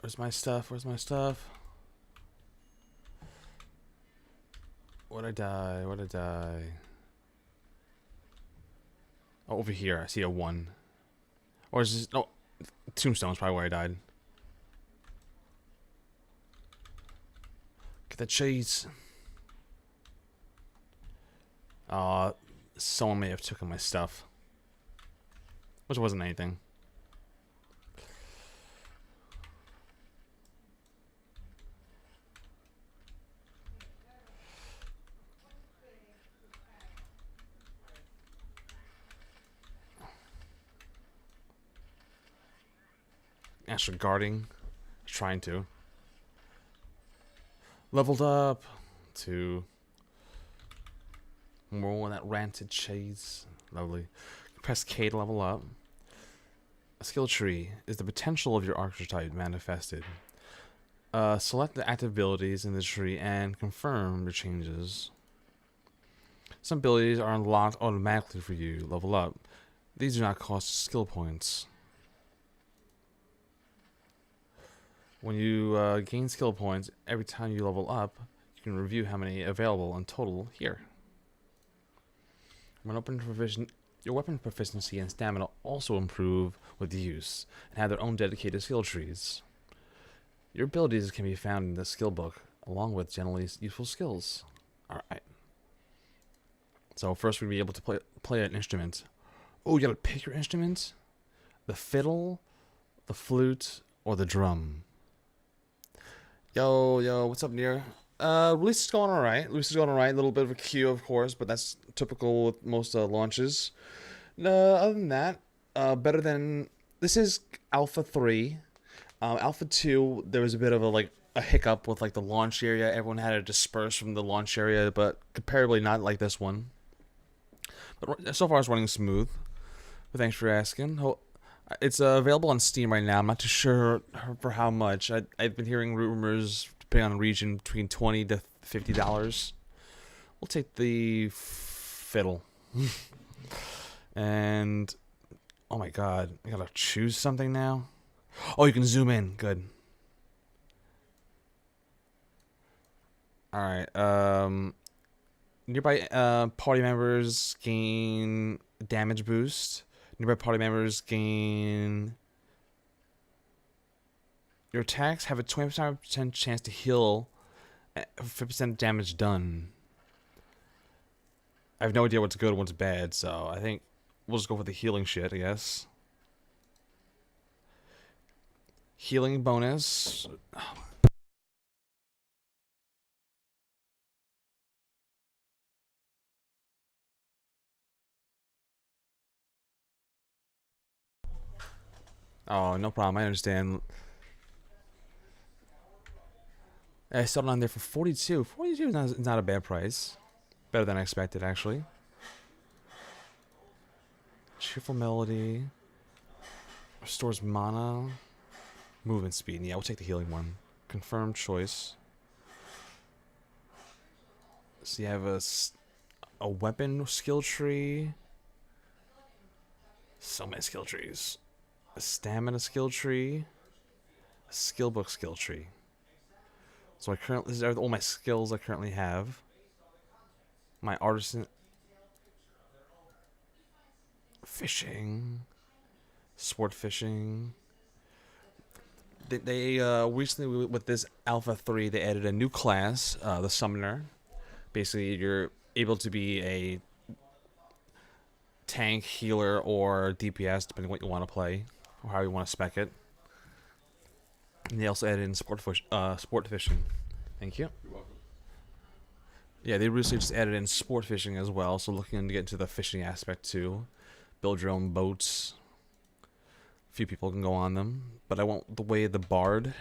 Where's my stuff? Where's my stuff? Where'd I die? Where'd I die? Oh, over here. I see a 1. Or is this... Oh, Tombstone's probably where I died. Get that cheese. Someone may have taken my stuff. Which wasn't anything. Actually guarding. Trying to. Leveled up to more of that ranted cheese. Lovely. Press K to level up. A skill tree is the potential of your archetype manifested. Select the active abilities in the tree and confirm your changes. Some abilities are unlocked automatically for you. Level up. These do not cost skill points. When you gain skill points every time you level up, you can review how many available in total here. Your weapon proficiency and stamina also improve with use and have their own dedicated skill trees. Your abilities can be found in the skill book along with generally useful skills. Alright. So first we'll be able to play an instrument. Oh, you gotta pick your instrument? The fiddle, the flute, or the drum. Yo, what's up, Nier? Release is going alright. Release is going alright. A little bit of a queue, of course, but that's typical with most launches. Other than that, better than... This is Alpha 3. Alpha 2, there was a bit of a hiccup with the launch area. Everyone had to disperse from the launch area, but comparably not like this one. But so far it's running smooth. But thanks for asking. It's available on Steam right now. I'm not too sure for how much. I've been hearing rumors, depending on the region, between $20 to $50. We'll take the fiddle. And oh my god, I gotta choose something now. Oh, you can zoom in. Good. All right. Nearby party members gain damage boost. Nearby party members gain... Your attacks have a 25% chance to heal 50% damage done. I have no idea what's good and what's bad, so I think we'll just go for the healing shit, I guess. Healing bonus. Oh, no problem. I understand. I sold it on there for 42. 42 is not a bad price. Better than I expected, actually. Cheerful melody. Restores mana. Movement speed. Yeah, we'll take the healing one. Confirmed choice. So you have a weapon skill tree. So many skill trees. A stamina skill tree, a skill book skill tree. So these are all my skills I currently have. My artisan, fishing, sport fishing. They recently with this Alpha 3 they added a new class, the Summoner. Basically, you're able to be a tank, healer, or DPS depending on what you want to play. Or how you want to spec it. And they also added in sport fishing. Thank you. You're welcome. Yeah, they recently just added in sport fishing as well, so looking to get into the fishing aspect too. Build your own boats. A few people can go on them, but I want the way of the bard.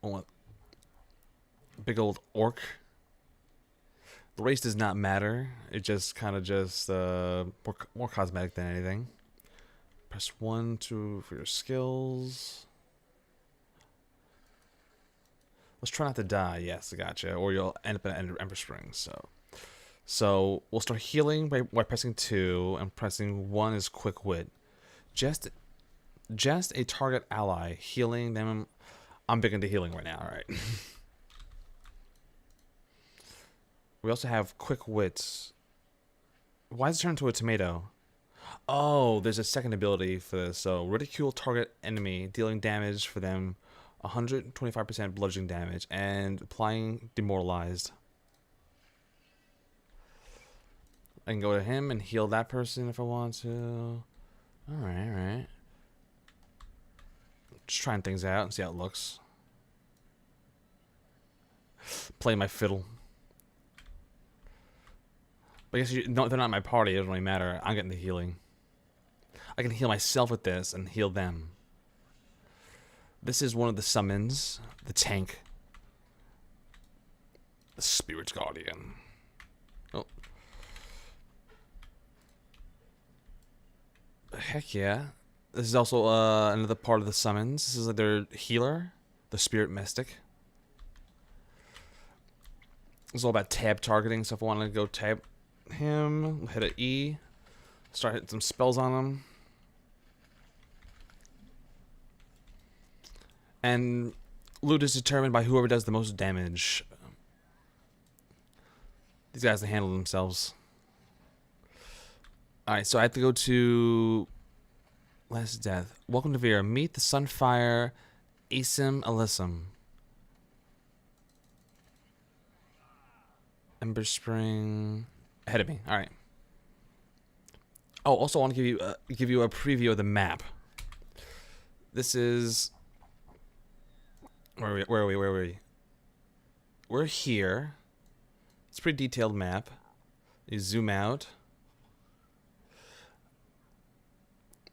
I want big old orc. The race does not matter. It just kind of just more cosmetic than anything. Press 1, 2 for your skills. Let's try not to die. Yes, I gotcha. Or you'll end up in Ember Springs. So we'll start healing by pressing 2, and pressing 1 is Quick Wit. Just a target ally. Healing them. I'm big into healing right now. All right. We also have Quick Wits. Why does it turn into a tomato? Oh, there's a second ability for this. So ridicule target enemy, dealing damage for them 125% bludgeoning damage, and applying demoralized. I can go to him and heal that person if I want to. Alright. Just trying things out and see how it looks. Play my fiddle. But I guess no, they're not my party. It doesn't really matter. I'm getting the healing. I can heal myself with this and heal them. This is one of the summons. The tank. The Spirit Guardian. Oh. Heck yeah. This is also another part of the summons. This is like their healer. The Spirit Mystic. It's all about tab targeting, so if I want to go tab him, hit an E, start hitting some spells on him. And loot is determined by whoever does the most damage. These guys can handle themselves. Alright, so I have to go to Last Death. Welcome to Vera. Meet the Sunfire Asim Alyssum. Ember Spring ahead of me. All right. Oh, also I want to give you a preview of the map. This is where are we? We're here. It's a pretty detailed map. You zoom out.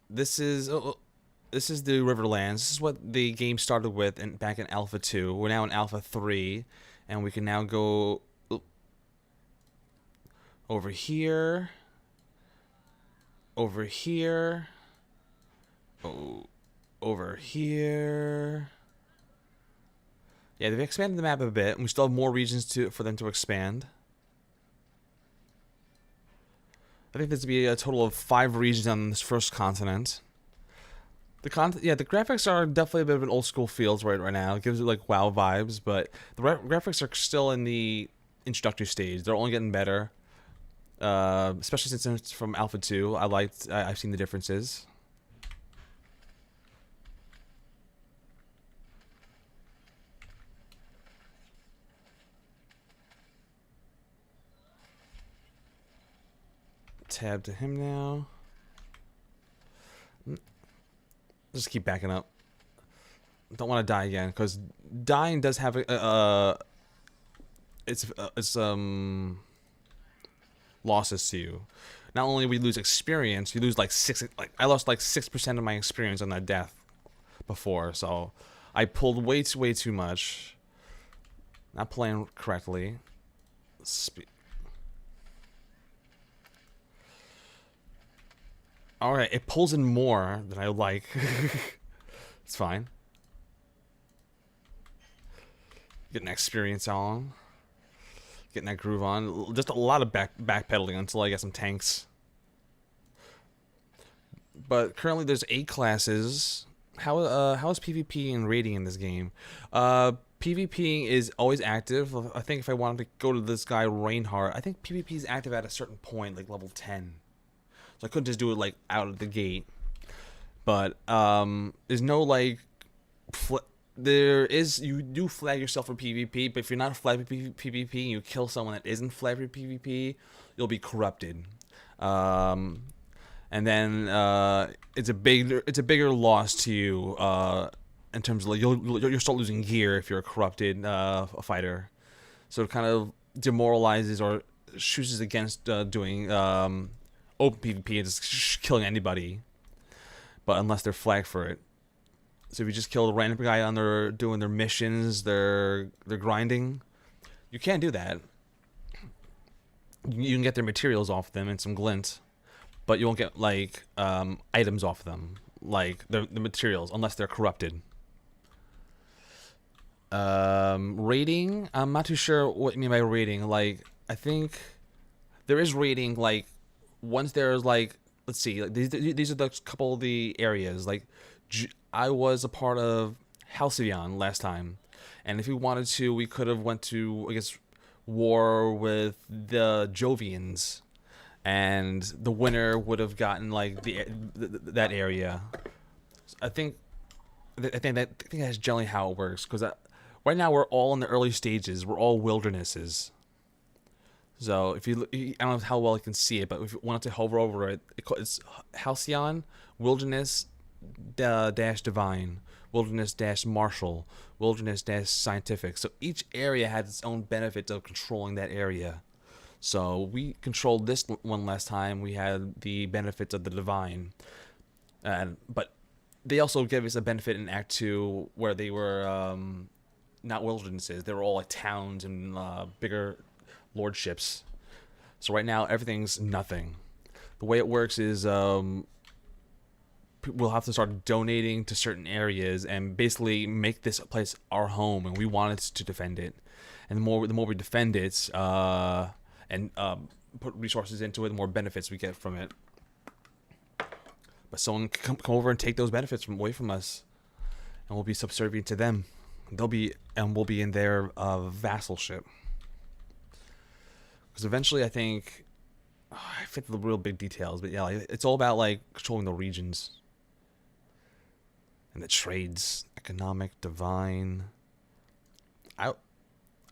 This is the Riverlands. This is what the game started with back in Alpha 2. We're now in Alpha 3, and we can now go over here, over here, over here. Yeah, they've expanded the map a bit, and we still have more regions for them to expand. I think there's to be a total of 5 regions on this first continent. The graphics are definitely a bit of an old school feel right now. It gives it like WoW vibes, but the graphics are still in the introductory stage. They're only getting better. Especially since it's from Alpha 2. I've seen the differences. Tab to him now. Just keep backing up. Don't want to die again, because dying does have it's losses to you. Not only we lose experience, you lose I lost like 6% of my experience on that death before, so I pulled way too much. Not playing correctly. Alright, it pulls in more than I like. It's fine. Getting experience on. Getting that groove on. Just a lot of backpedaling until I get some tanks. But currently there's 8 classes. How is PvP and raiding in this game? PvP is always active. I think if I wanted to go to this guy Reinhardt, I think PvP is active at a certain point, like level 10. So I couldn't just do it like out of the gate. But there's no like you do flag yourself for PvP, but if you're not flagged for PvP and you kill someone that isn't flagged for PvP, you'll be corrupted. And then it's a bigger loss to you in terms of like you'll start losing gear if you're a corrupted fighter. So it kind of demoralizes or chooses against doing open PvP and just killing anybody, but unless they're flagged for it. So if you just kill a random guy on their doing their missions, their grinding, you can't do that. You can get their materials off them and some glint, but you won't get like items off them, like the materials, unless they're corrupted. Rating, I'm not too sure what you mean by rating. Like, I think there is rating, like once there's like, let's see, like these are the couple of the areas. Like I was a part of Halcyon last time, and if we wanted to, we could have went to, I guess, war with the Jovians, and the winner would have gotten like that area. I think that's generally how it works, because right now we're all in the early stages. We're all wildernesses. So if you, I don't know how well you can see it, but if you wanted to hover over it, it's Halcyon, Wilderness dash Divine, Wilderness dash Martial, Wilderness dash Scientific. So each area had its own benefits of controlling that area. So we controlled this one last time. We had the benefits of the Divine, but they also gave us a benefit in Act 2 where they were not wildernesses. They were all like towns and bigger lordships. So right now everything's nothing. The way it works is we'll have to start donating to certain areas and basically make this place our home, and we wanted to defend it. And the more we defend it and put resources into it, the more benefits we get from it. But someone can come over and take those benefits away from us, and we'll be subservient to them. We'll be in their vassalship. Because eventually, I think, I forget the real big details, but yeah, like, it's all about like controlling the regions and the trades, economic, divine. I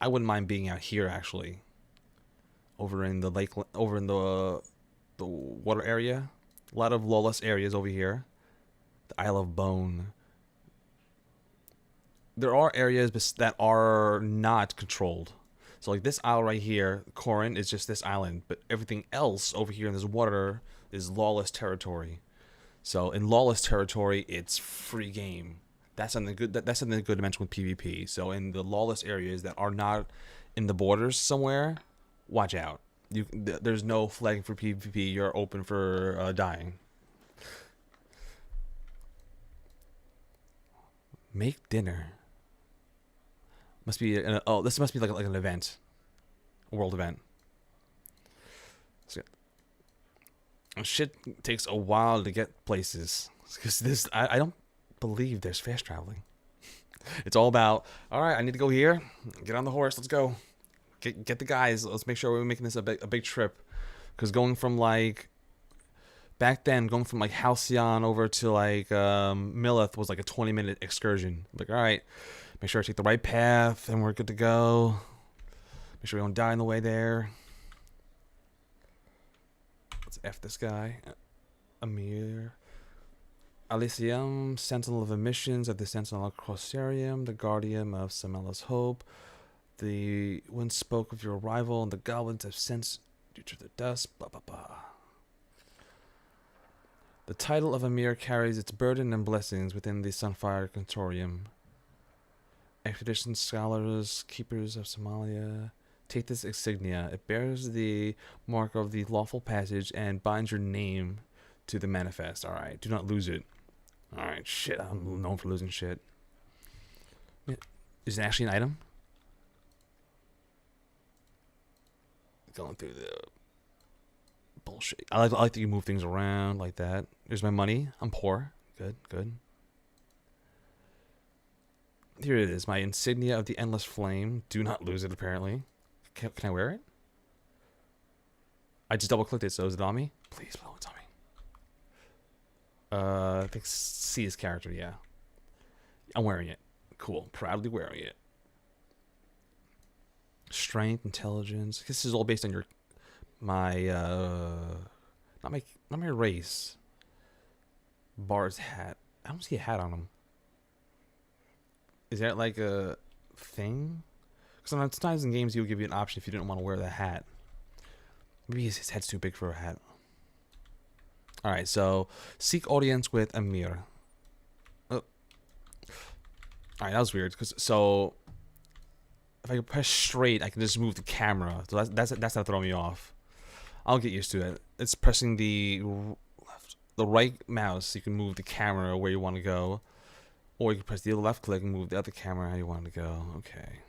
wouldn't mind being out here actually, over in the lake, over in the water area. A lot of lawless areas over here. The Isle of Bone. There are areas that are not controlled. So like this isle right here, Corin, is just this island, but everything else over here in this water is lawless territory. So in lawless territory, it's free game. That's something good. That's something good to mention with PvP. So in the lawless areas that are not in the borders somewhere, watch out. There's no flagging for PvP. You're open for dying. Make dinner. Must be this must be like an event, a world event. So, shit takes a while to get places, because I don't believe there's fast traveling. It's all about, all right, I need to go here. Get on the horse. Let's go. Get the guys. Let's make sure we're making this a big trip. Because going from like back then, going from like Halcyon over to like Millith was like a 20-minute excursion. Like, all right, make sure I take the right path and we're good to go. Make sure we don't die on the way there. Let's F this guy. Amir. Elysium, Sentinel of Emissions of the Sentinel of Crossarium, the Guardian of Samella's Hope. The wind spoke of your arrival, and the goblins have sensed due to the dust. Blah blah blah. The title of Amir carries its burden and blessings within the Sunfire Consortium. Expedition scholars, keepers of Somalia, take this insignia. It bears the mark of the lawful passage and binds your name to the manifest. All right, do not lose it. All right, shit. I'm known for losing shit. Is it actually an item? Going through the bullshit. I like that you move things around like that. There's my money. I'm poor. Good, good. Here it is. My insignia of the Endless Flame. Do not lose it, apparently. Can I wear it? I just double-clicked it, so is it on me? Please, blow it's on me. I think C is character, yeah. I'm wearing it. Cool. Proudly wearing it. Strength, intelligence. This is all based on my not my race. Bard's hat. I don't see a hat on him. Is that like a thing? Sometimes in games, you'll give you an option if you didn't want to wear the hat. Maybe his head's too big for a hat. Alright, so seek audience with Amir. Oh. Alright, that was weird. So if I press straight, I can just move the camera. So that's not throwing me off. I'll get used to it. It's pressing the right mouse, so you can move the camera where you want to go. Or you can press the left click and move the other camera how you want to go. Okay.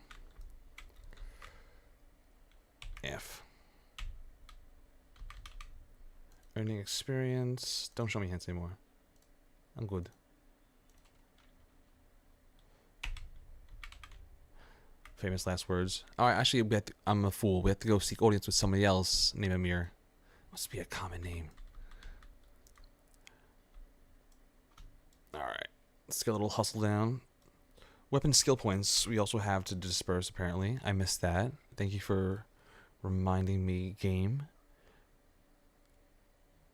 F. Earning experience. Don't show me hints anymore. I'm good. Famous last words. Alright, actually, I'm a fool. We have to go seek audience with somebody else named Amir. Must be a common name. Alright. Let's get a little hustle down. Weapon skill points we also have to disperse, apparently. I missed that. Thank you for reminding me, game.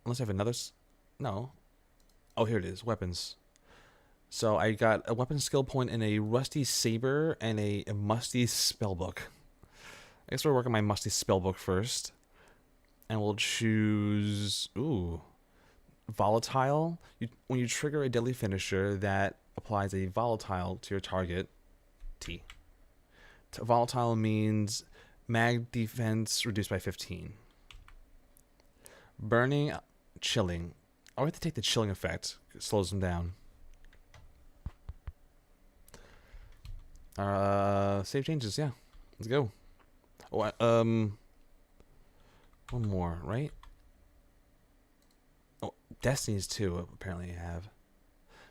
Unless I have another... No. Oh, here it is. Weapons. So I got a weapon skill point in a rusty saber and a musty spellbook. I guess we'll work on my musty spellbook first. And we'll choose... Ooh. Volatile. When you trigger a deadly finisher, that applies a volatile to your target. T. Volatile means mag defense reduced by 15. Burning, chilling. I'll have to take the chilling effect. It slows them down. Save changes, yeah. Let's go. Oh, one more, right? Oh, Destinies too, apparently I have.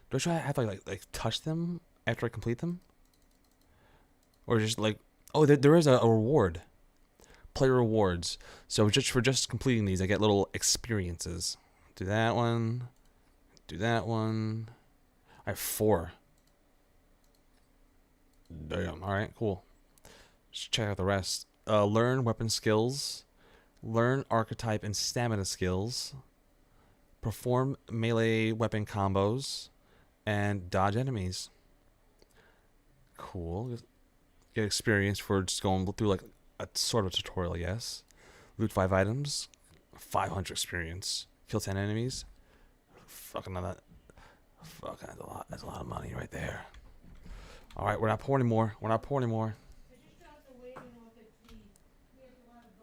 Do I have to like touch them after I complete them? Or just like, oh, there is a reward. Player rewards. So for just completing these, I get little experiences. Do that one. Do that one. I have 4. Damn. Alright, cool. Let's check out the rest. Learn weapon skills. Learn archetype and stamina skills. Perform melee weapon combos. And dodge enemies. Cool. Get experience for just going through like a sort of tutorial, yes. Loot 5 items. 500 experience. Kill 10 enemies. Fucking that. Fuck, that's a lot. That's a lot of money right there. Alright, we're not poor anymore. We're not poor anymore.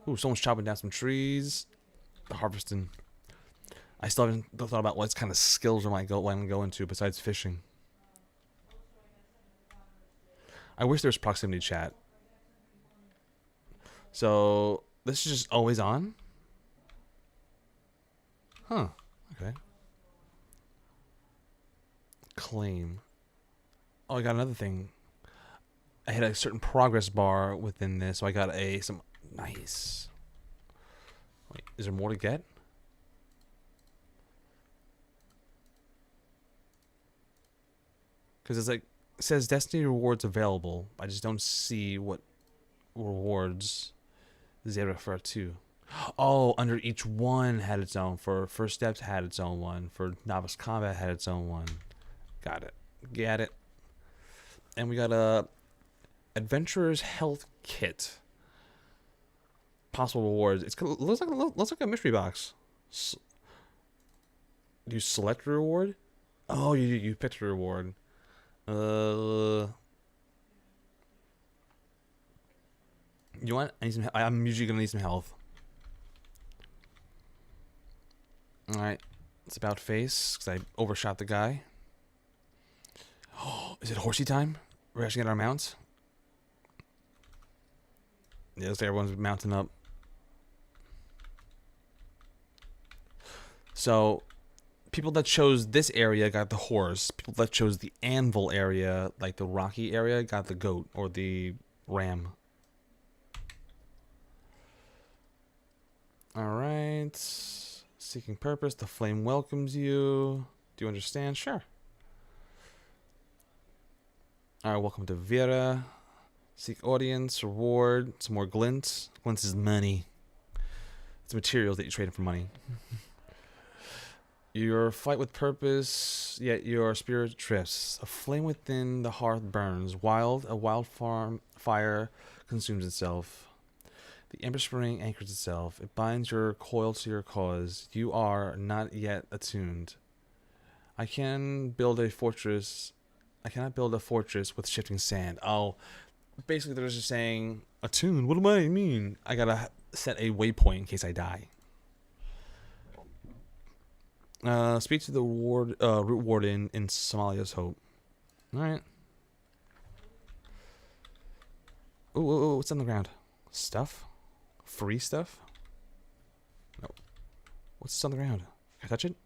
Ooh, someone's chopping down some trees. Harvesting. I still haven't thought about what kind of skills I might go into besides fishing. I wish there was proximity chat. So, this is just always on? Huh. Okay. Claim. Oh, I got another thing. I had a certain progress bar within this, so I got some nice. Wait, is there more to get? Because it's like, it says Destiny rewards available. I just don't see what rewards they refer to. Oh, under each one had its own. For First Steps had its own one. For Novice Combat had its own one. Got it. Get it. And we got a Adventurer's Health Kit. Possible rewards. It looks like a mystery box. Do you select a reward? Oh, you picked a reward. You want? I need some. I'm usually gonna need some health. All right, it's about face because I overshot the guy. Oh, is it horsey time? We're actually getting our mounts. Yeah, looks like everyone's mounting up. So, people that chose this area got the horse. People that chose the anvil area, like the rocky area, got the goat or the ram. Alright. Seeking purpose. The flame welcomes you. Do you understand? Sure. Alright, welcome to Vera. Seek audience, reward, some more glints. Glints is money. It's materials that you trade for money. Your fight with purpose, yet your spirit drifts. A flame within the hearth burns. A wild fire consumes itself. The Ember Spring anchors itself. It binds your coil to your cause. You are not yet attuned. I can build a fortress. I cannot build a fortress with shifting sand. Oh, basically they're just saying attuned. What do I mean? I gotta set a waypoint in case I die. Speak to the root warden in Somalia's Hope. All right. Ooh, what's on the ground? Stuff? Free stuff? No. What's this on the ground? Can I touch it?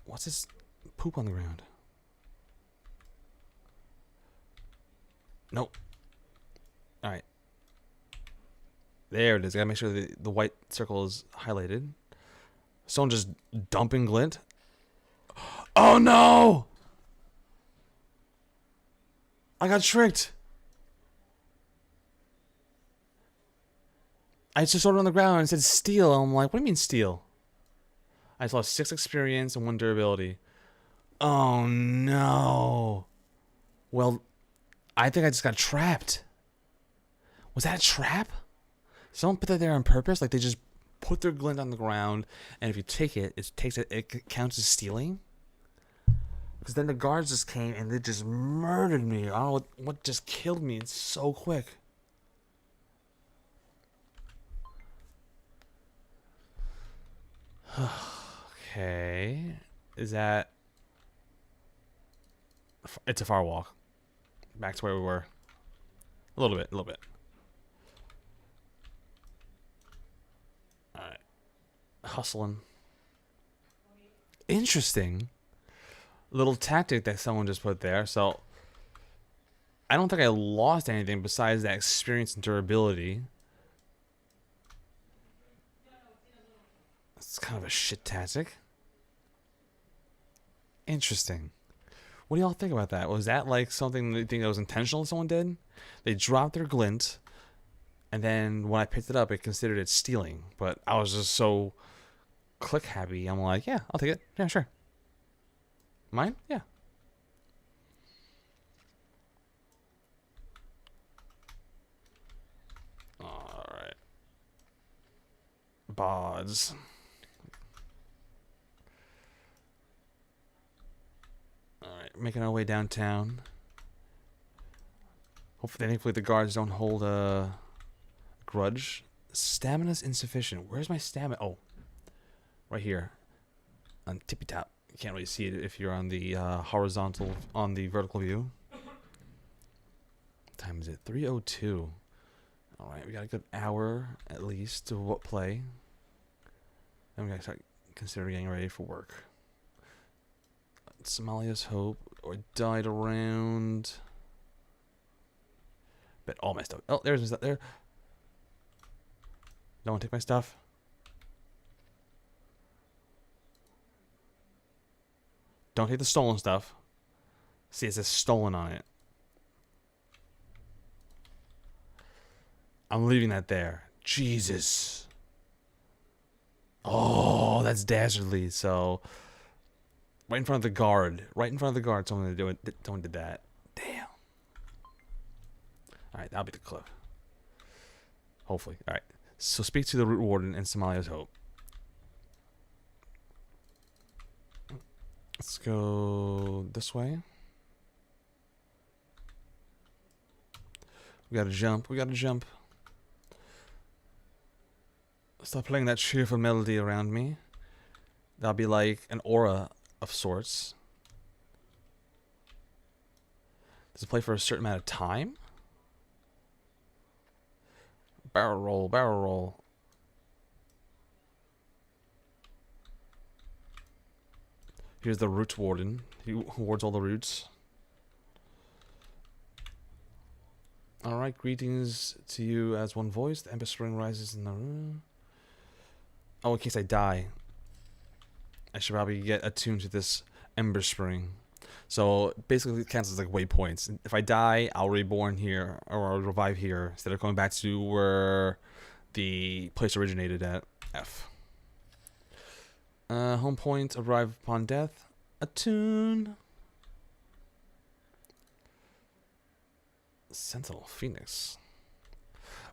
What's this poop on the ground? Nope. Alright. There it is. Gotta make sure the white circle is highlighted. Someone just dumping glint. Oh no! I got tricked. I just saw it on the ground and it said steel. I'm like, what do you mean steel? I just lost 6 experience and 1 durability. Oh no. Well, I think I just got trapped. Was that a trap? Someone put that there on purpose? Like they just put their glint on the ground, and if you take it, it counts as stealing? Because then the guards just came and they just murdered me. I don't know what just killed me. It's so quick. Okay. Is that... It's a far walk. Back to where we were. A little bit. Alright. Hustling. Interesting. Little tactic that someone just put there. So, I don't think I lost anything besides that experience and durability. It's kind of a shit tactic. Interesting. What do y'all think about that? Was that like something that you think that was intentional someone did? They dropped their glint, and then when I picked it up, it considered it stealing. But I was just so click happy. I'm like, yeah, I'll take it. Yeah, sure. Mine? Yeah. Alright. Bods. Alright, making our way downtown. Thankfully the guards don't hold a grudge. Stamina's insufficient. Where's my stamina? Oh. Right here. On tippy top. You can't really see it if you're on the horizontal, on the vertical view. What time is it? 3:02. Alright, we got a good hour at least to play. Then we gotta start considering getting ready for work. Somalia's Hope, or died around. Bet all my stuff. Oh, there's my stuff there. No one take my stuff. Don't take the stolen stuff. See, it says stolen on it. I'm leaving that there. Jesus. Oh, that's dastardly. So, right in front of the guard. Right in front of the guard, someone did that. Damn. Alright, that'll be the clip. Hopefully. Alright. So speak to the root warden in Somalia's Hope. Let's go this way. We gotta jump. Stop playing that cheerful melody around me. That'll be like an aura of sorts. Does it play for a certain amount of time? Barrel roll. Here's the root warden. He wards all the roots. Alright, greetings to you as one voice. The Ember Spring rises in the room. Oh, in case I die, I should probably get attuned to this Ember Spring. So basically it counts as like waypoints. If I die, I'll reborn here, or I'll revive here, instead of going back to where the place originated at. F. Home point, arrive upon death. Attune. Sentinel Phoenix.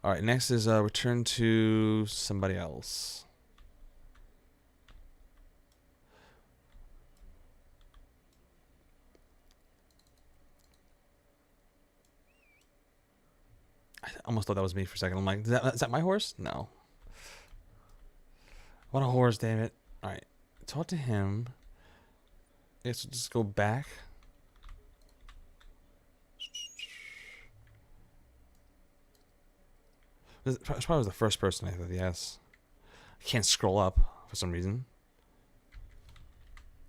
All right, next is return to somebody else. I almost thought that was me for a second. I'm like, is that my horse? No. What a horse, damn it. All right, talk to him. Let's just go back. This probably was the first person I thought, yes. I can't scroll up for some reason.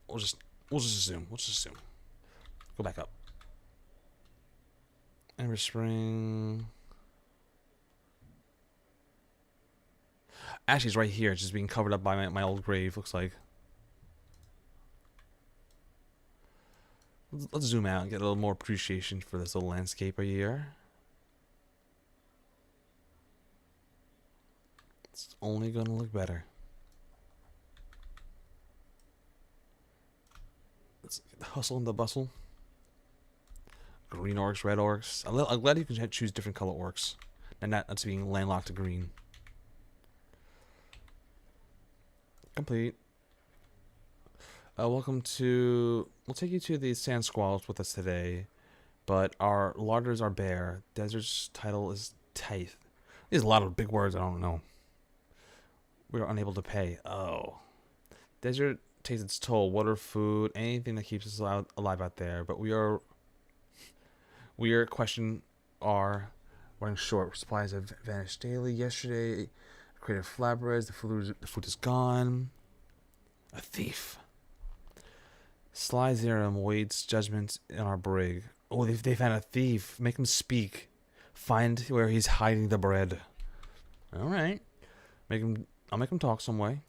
We'll just assume. We'll just assume. Go back up. Ember Spring. Actually, it's right here. It's just being covered up by my old grave, looks like. Let's zoom out and get a little more appreciation for this little landscape right here. It's only gonna look better. Let's get the hustle and the bustle. Green orcs, red orcs. I'm glad you can choose different color orcs, and that's being landlocked to green. Complete. Welcome to. We'll take you to the Sand Squalls with us today, but our larders are bare. Desert's title is Tithe. There's a lot of big words I don't know. We are unable to pay. Oh. Desert takes its toll. Water, food, anything that keeps us alive out there. But we are question are running short. Supplies have vanished daily. Yesterday, I created flatbreads. The food is gone. A thief. Sly Zerum waits judgment in our brig. Oh, they found a thief. Make him speak. Find where he's hiding the bread. All right. I'll make him talk some way.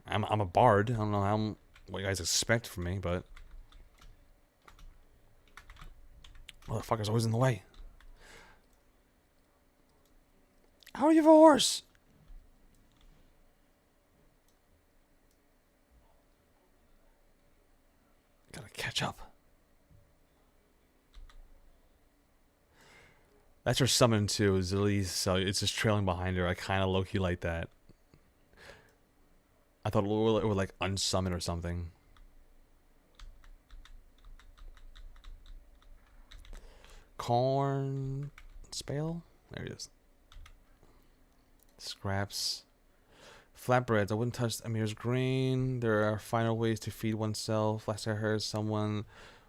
I'm a bard. I don't know what you guys expect from me, but motherfucker's always in the way. How are you, a horse? Gotta catch up. That's her summon too, Zillies, so it's just trailing behind her. I kind of low-key like that. I thought it would like unsummon or something. Corn spale? There he is. Scraps. Flatbreads. I wouldn't touch Amir's grain. There are final ways to feed oneself. Last I heard, someone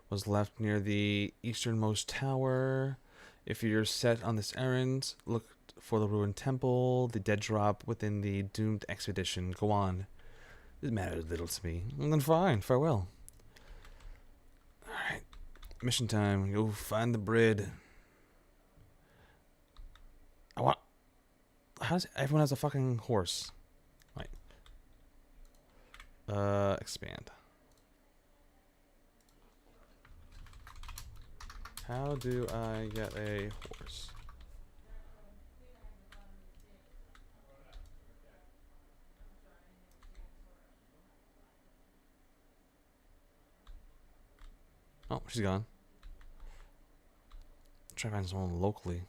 was left near the easternmost tower. If you're set on this errand, look for the ruined temple, the dead drop within the doomed expedition. Go on. This matters little to me. Well, then fine. Farewell. Alright. Mission time. Go find the bread. Everyone has a fucking horse. Right. Expand. How do I get a horse? Oh, she's gone. Try to find someone locally.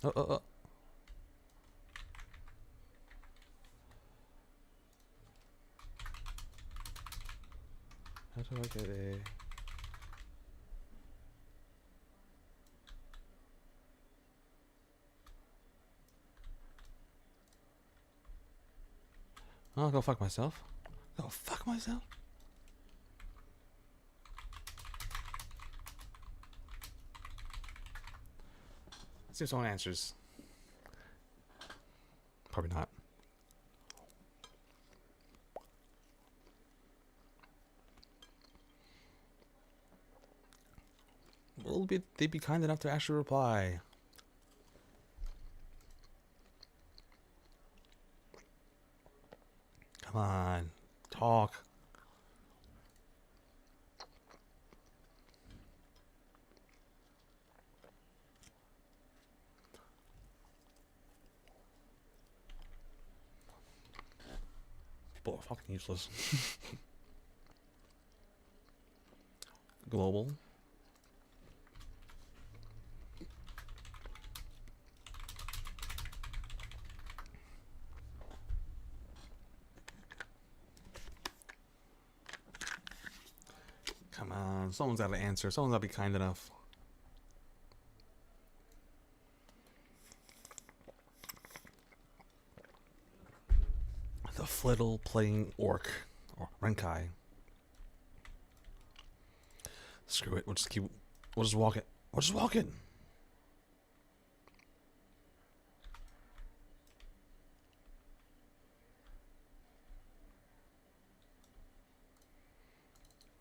Oh. How do I get a... Oh, go fuck myself. Go fuck myself. Let's see if someone answers. Probably not. Will they be kind enough to actually reply? Come on, talk. People are fucking useless. global. Come on, someone's got to answer. Someone's got to be kind enough. The Flittle playing Orc or Renkai. Screw it. We'll just walk it. We'll just walk it.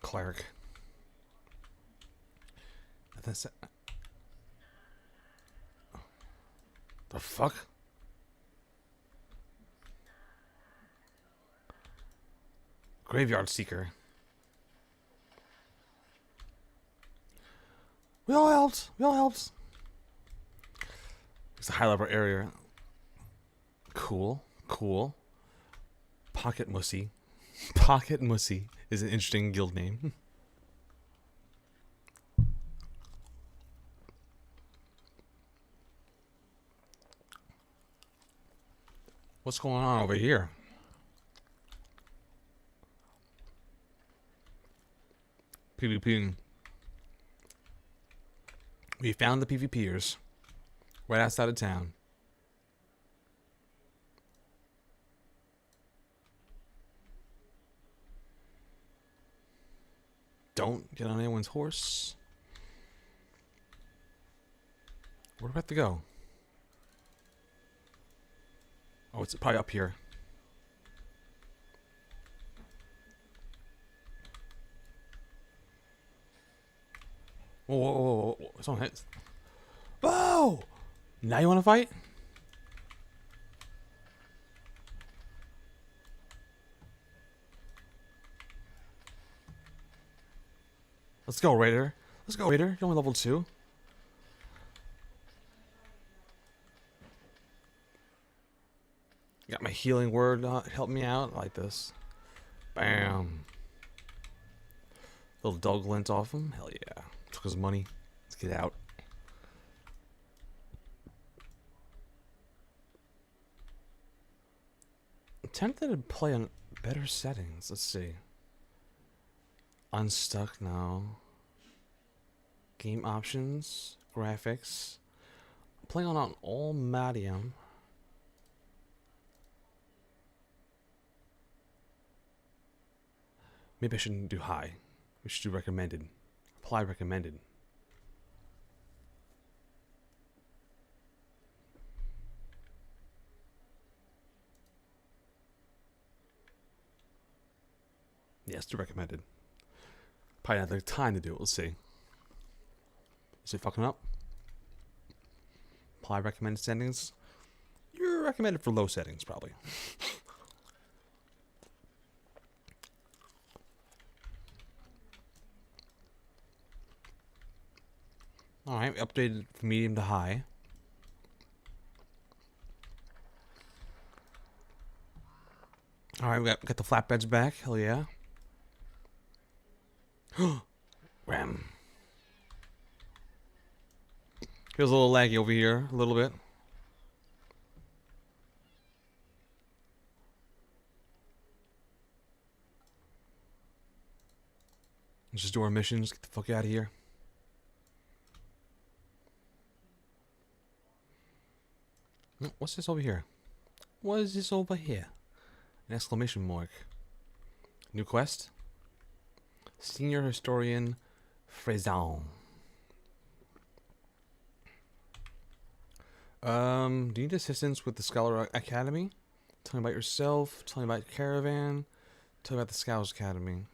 Cleric. That's it. The fuck? Graveyard Seeker. We all helped. We all helped. It's a high level area. Cool. Cool. Pocket Mussy. Pocket Mussy is an interesting guild name. What's going on over here? PvP. We found the PvPers right outside of town. Don't get on anyone's horse. Where do we have to go? Oh, it's probably up here. Whoa, whoa, whoa, whoa. Someone hits. Oh! Now you want to fight? Let's go, Raider. Let's go, Raider. You're only level 2. Got my healing word help me out. I like this. Bam. Little dog glint off him. Hell yeah. Took his money. Let's get out. I'm tempted to play on better settings. Let's see. Unstuck now. Game options. Graphics. I'm playing on all medium. Maybe I shouldn't do high. We should do recommended. Apply recommended. Yes, do recommended. Probably not the time to do it. Let's see. Is it fucking up? Apply recommended settings. You're recommended for low settings, probably. Alright, we updated from medium to high. Alright, we got the flatbeds back. Hell yeah. Ram. Feels a little laggy over here, a little bit. Let's just do our missions. Get the fuck out of here. What's this over here? What is this over here? An exclamation mark. New quest? Senior Historian Frezal. Do you need assistance with the Scholar Academy? Tell me about yourself. Tell me about Caravan. Tell me about the Scouts Academy.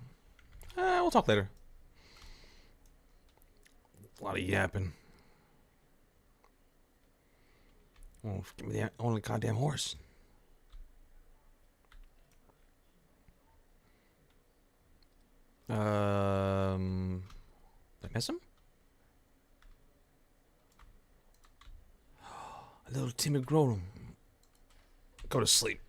We'll talk later. A lot of yapping. Oh, give me the only goddamn horse. Did I miss him? A little timid Grodum. Go to sleep.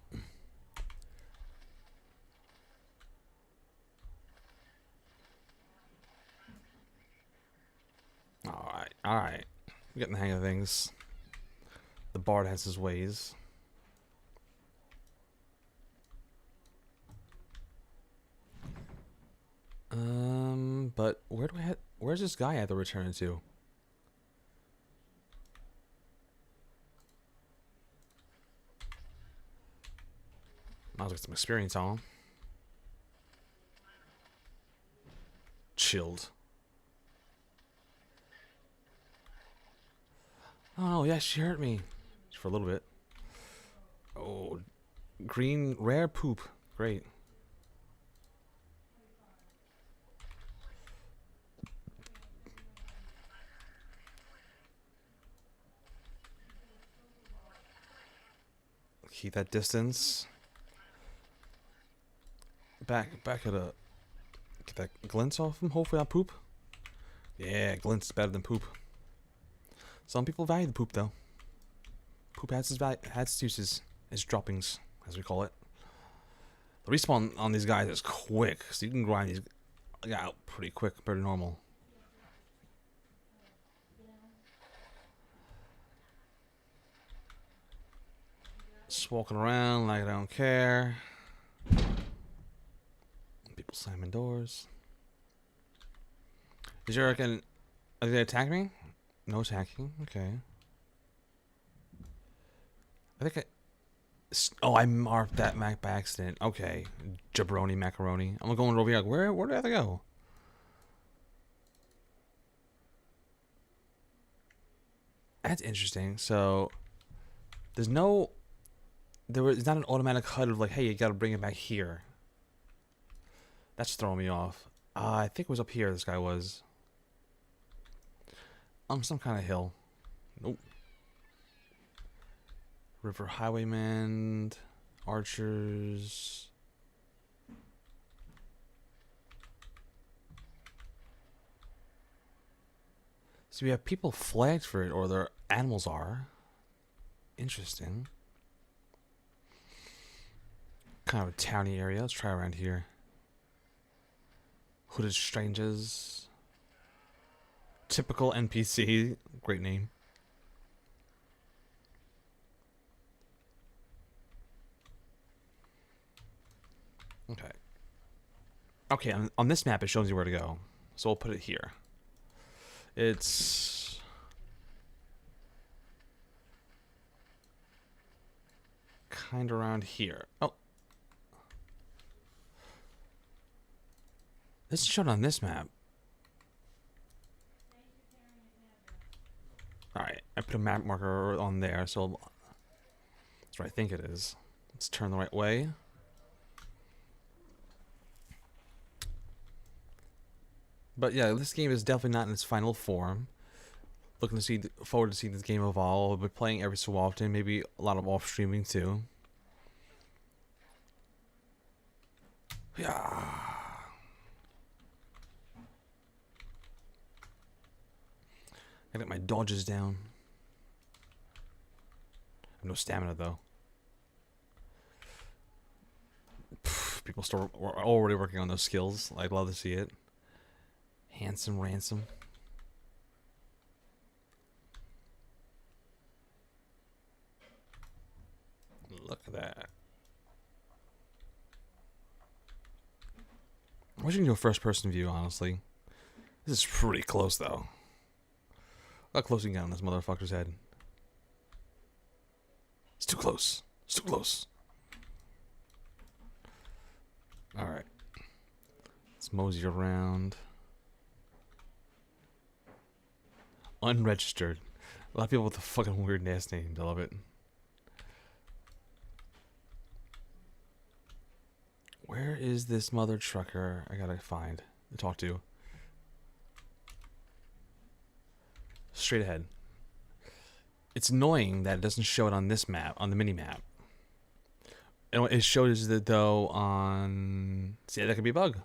Alright, alright. I'm getting the hang of things. The bard has his ways. But where do I have, where's this guy I have to return to? Might as well get some experience on him. Chilled. Oh, yeah, she hurt me. Just for a little bit. Oh, green rare poop. Great. Keep that distance. Back at a... Get that glint off him, hopefully not poop. Yeah, glint's better than poop. Some people value the poop, though. Poop has its uses, its droppings, as we call it. The respawn on these guys is quick, so you can grind these out pretty quick compared to normal. Just walking around like I don't care. People slamming doors. Is there like an... Are they attacking me? No attacking. Okay. I think oh, I marked that map by accident. Okay. Jabroni macaroni. I'm going over here. Where do I have to go? That's interesting. So there's no... It's not an automatic HUD of like, hey, you gotta bring it back here. That's throwing me off. I think it was up here this guy was. Some kind of hill. Nope. River Highwaymen. Archers. So we have people flagged for it, or their animals are. Interesting. Kind of a towny area. Let's try around here. Hooded Strangers. Typical NPC. Great name. Okay. Okay, on this map it shows you where to go. So we'll put it here. It's... kind of around here. Oh. This is shown on this map. Alright, I put a map marker on there, so that's what I think it is. Let's turn the right way. But yeah, this game is definitely not in its final form. Looking to forward to see this game evolve. I'll be playing every so often, maybe a lot of off streaming too. Yeah. I got my dodges down. I have no stamina though. People still are already working on those skills. I'd love to see it. Handsome ransom. Look at that. I wish you can do a first person view, honestly. This is pretty close though. How close you can get on this motherfucker's head? It's too close. It's too close. Alright. Let's mosey around. Unregistered. A lot of people with the fucking weird ass names. I love it. Where is this mother trucker I gotta find to talk to? Straight ahead. It's annoying that it doesn't show it on this map, on the mini map. It shows it though on... See, that could be a bug.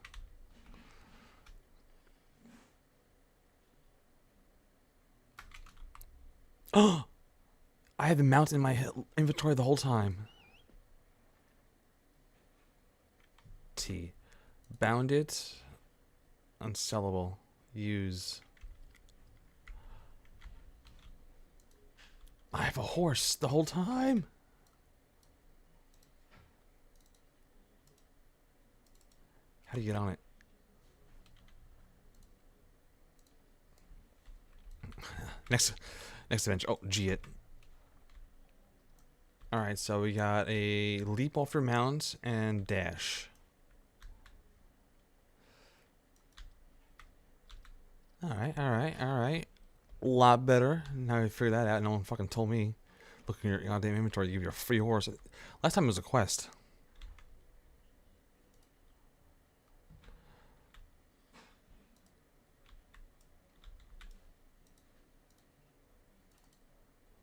Oh! I had the mount in my inventory the whole time. T. Bound it. Unsellable. Use. I have a horse the whole time. How do you get on it? Next adventure. Oh, G it. Alright, so we got a leap off your mount and dash. Alright. A lot better. Now I figured that out. No one fucking told me. Look in your goddamn inventory to give you a free horse. Last time it was a quest.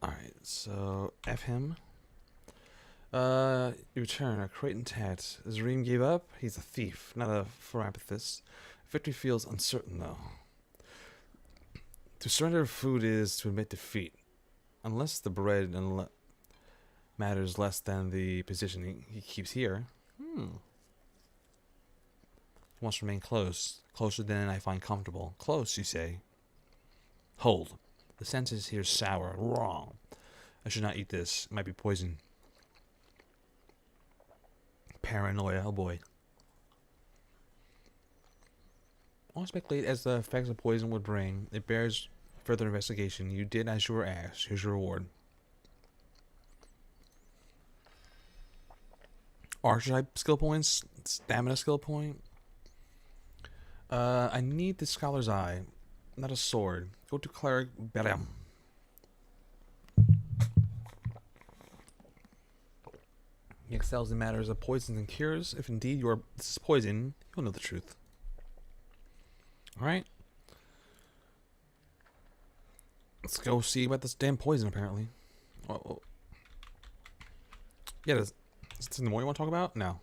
Alright, so F him. You return a crate intact. Zareen gave up. He's a thief, not a philanthropist. Victory feels uncertain though. To surrender food is to admit defeat. Unless the bread matters less than the position he keeps here. He wants to remain close. Closer than I find comfortable. Close, you say. Hold. The sentence here is sour. Wrong. I should not eat this. It might be poison. Paranoia. Oh boy. All speculate as the effects of poison would bring. It bears further investigation. You did as you were asked. Here's your reward. Archetype skill points. Stamina skill point. I need the Scholar's Eye. Not a sword. Go to Cleric Bam. He excels in matters of poisons and cures. If indeed this is poison, you'll know the truth. Alright. Let's go see about this damn poison, apparently. Oh. Yeah, is this the more you want to talk about? No.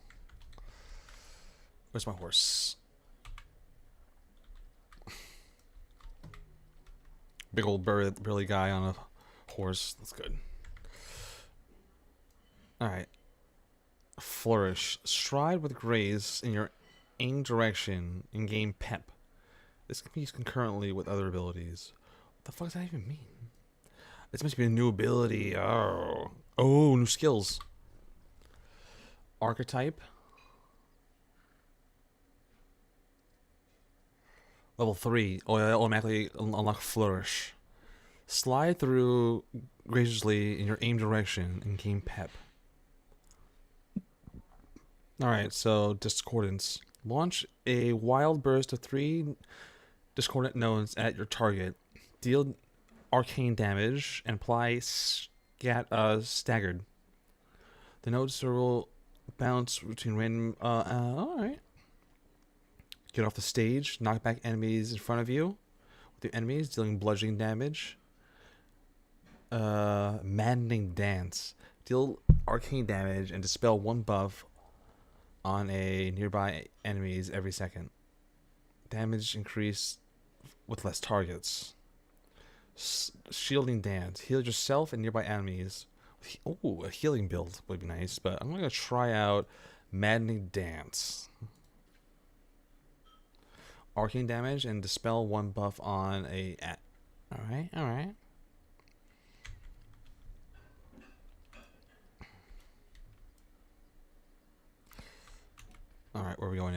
Where's my horse? Big old burly guy on a horse. That's good. Alright. Flourish. Stride with grace in your aim direction and gain pep. This can be used concurrently with other abilities. What the fuck does that even mean? This must be a new ability. Oh, new skills. Archetype. Level 3. Oh, yeah, automatically unlock Flourish. Slide through graciously in your aim direction and gain pep. Alright, so Discordance. Launch a wild burst of 3 discordant nodes at your target. Deal arcane damage and apply staggered. The nodes will bounce between random. Alright. Get off the stage. Knock back enemies in front of you. With the enemies dealing bludgeoning damage. Maddening Dance. Deal arcane damage and dispel 1 buff on a nearby enemies every second. Damage increased with less targets. Shielding Dance. Heal yourself and nearby enemies. Ooh, a healing build would be nice, but I'm going to try out Maddening Dance. Arcane damage and dispel 1 buff on a... Alright. Alright, where are we going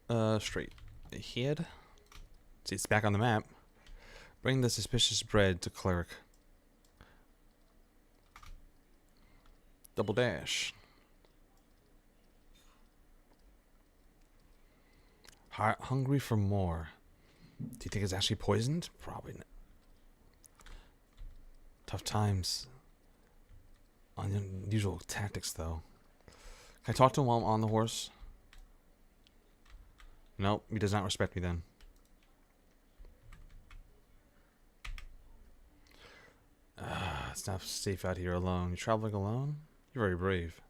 now? Straight ahead. See, it's back on the map. Bring the suspicious bread to Cleric. Double dash. Hungry for more. Do you think it's actually poisoned? Probably not. Tough times. Unusual tactics, though. Can I talk to him while I'm on the horse? Nope, he does not respect me then. It's not safe out here alone. You traveling alone? You're very brave.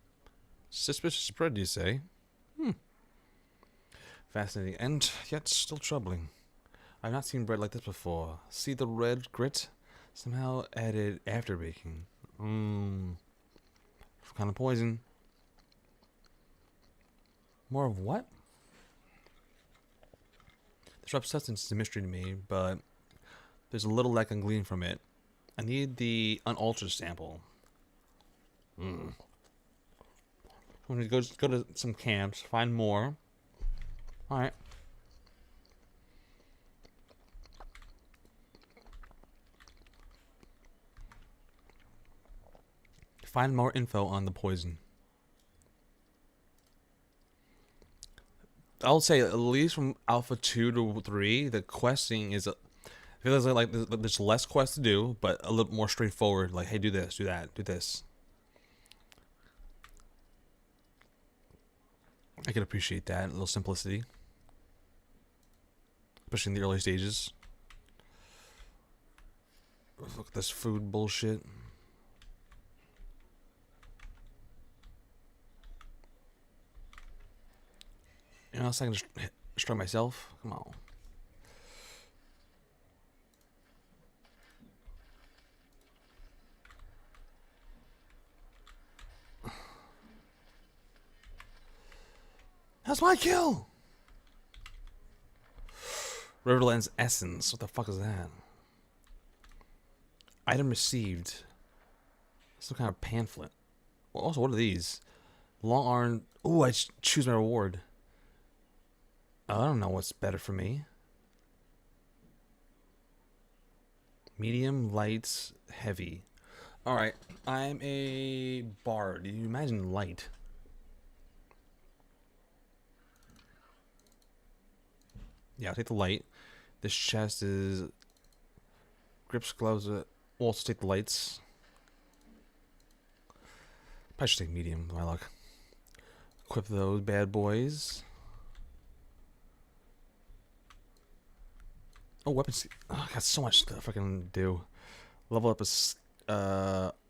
Suspicious bread, do you say? Fascinating, and yet still troubling. I've not seen bread like this before. See the red grit? Somehow added after baking. Kind of poison. More of what? This rough substance is a mystery to me, but There's a little that I can glean from it. I need the unaltered sample. I'm gonna go to some camps, find more. Alright. Find more info on the poison. I'll say at least from Alpha 2 to 3, the questing is... It feels like there's less quests to do, but a little more straightforward. Like, hey, do this, do that, do this. I can appreciate that, a little simplicity. Especially in the early stages. Look at this food bullshit. You know, I can just destroy myself. Come on. That's my kill! Riverland's Essence. What the fuck is that? Item received. Some kind of pamphlet. Well, also, what are these? Long arm. Ooh, I choose my reward. I don't know what's better for me. Medium, light, heavy. Alright, I'm a bard. You imagine light. Yeah, I'll take the light. This chest is... Grips, gloves, we'll also take the lights. Probably should take medium, my luck. Equip those bad boys. Oh, weapons. Oh, I got so much stuff I can do. Level up his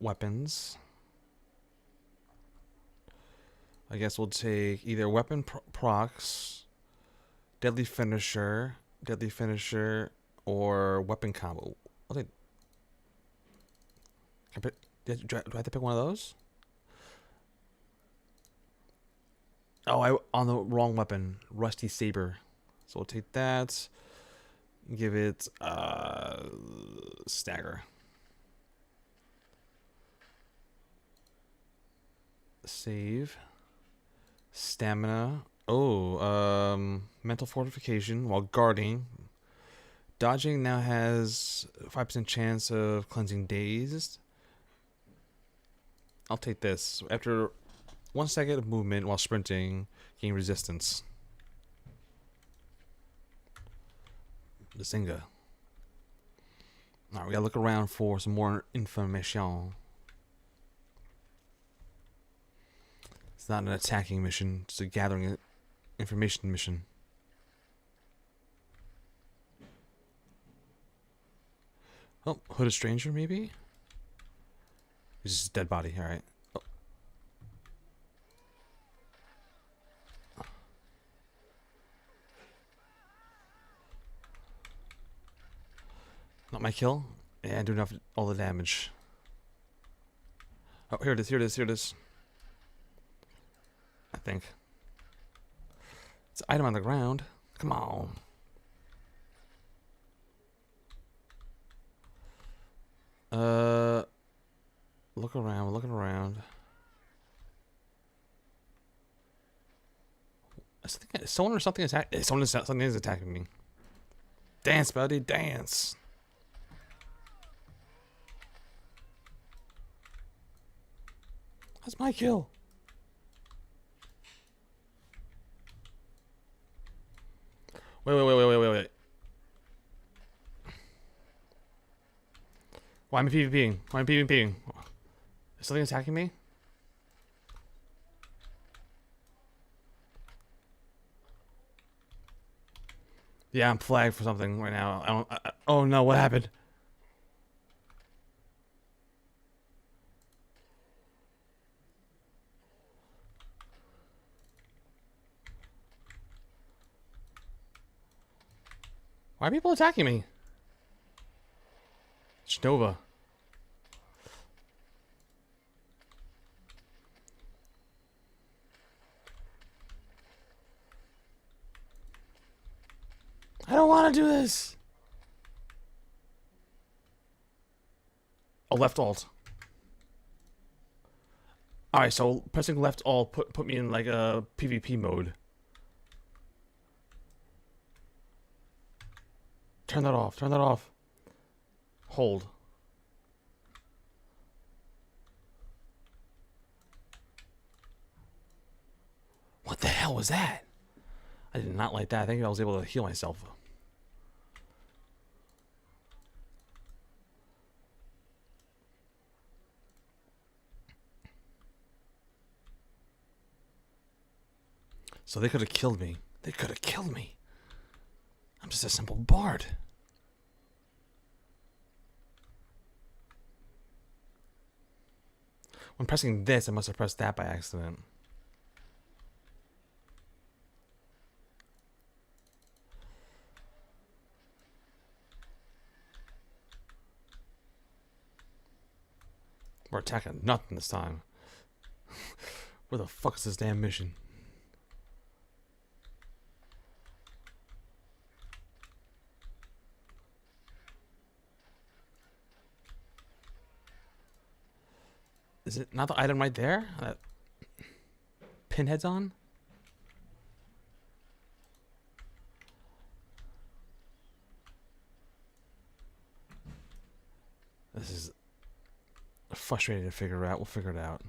weapons. I guess we'll take either weapon procs, deadly finisher, or weapon combo. I'll take. Do I have to pick one of those? Oh, I on the wrong weapon. Rusty saber. So we'll take that. Give it stagger. Save. Stamina. Oh, mental fortification while guarding. Dodging now has 5% chance of cleansing dazed. I'll take this. After 1 second of movement while sprinting, gain resistance. The Zinga. Alright, we gotta look around for some more information. It's not an attacking mission, it's a gathering information mission. Oh, Hooded Stranger, maybe? This is a dead body, alright. Oh. Not my kill. Yeah, I do enough all the damage. Oh, here it is, here it is, here it is. I think. It's an item on the ground. Come on. Look around, we're looking around. Someone or something is something is attacking me. Dance, buddy, dance. That's my kill. Wait. Why am I PvPing? Why am I PvPing? Is something attacking me? Yeah, I'm flagged for something right now. Oh no, what happened? Why are people attacking me? Nova. I don't want to do this. Oh, left alt. Alright, so pressing left alt put me in like a PvP mode. Turn that off. Turn that off. Hold. What the hell was that? I did not like that. I think I was able to heal myself. So they could have killed me. They could have killed me. I'm just a simple bard. When pressing this, I must have pressed that by accident. We're attacking nothing this time. Where the fuck is this damn mission? Is it not the item right there? That Pinhead's on? This is frustrating to figure out. We'll figure it out.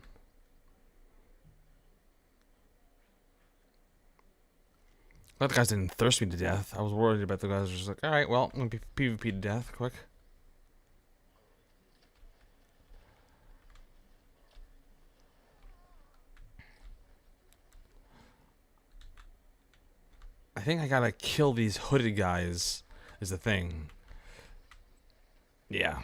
Glad the guys didn't thirst me to death. I was worried about the guys just like, alright, well, I'm gonna be PvP to death quick. I think I gotta kill these hooded guys is the thing. Yeah.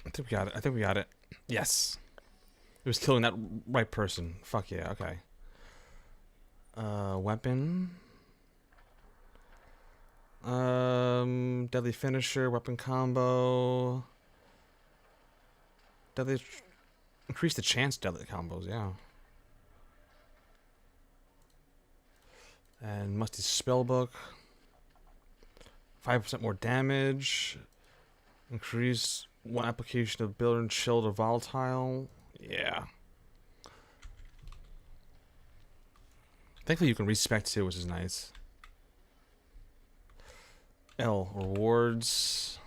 I think we got it. I think we got it. Yes. It was killing that right person. Fuck yeah, okay. Weapon. Deadly finisher, weapon combo. Deadly... Increase the chance deadly combos, yeah. And Musty Spellbook. 5% more damage. Increase one application of builder and shield or volatile. Yeah. Thankfully you can respec too, which is nice. L, rewards.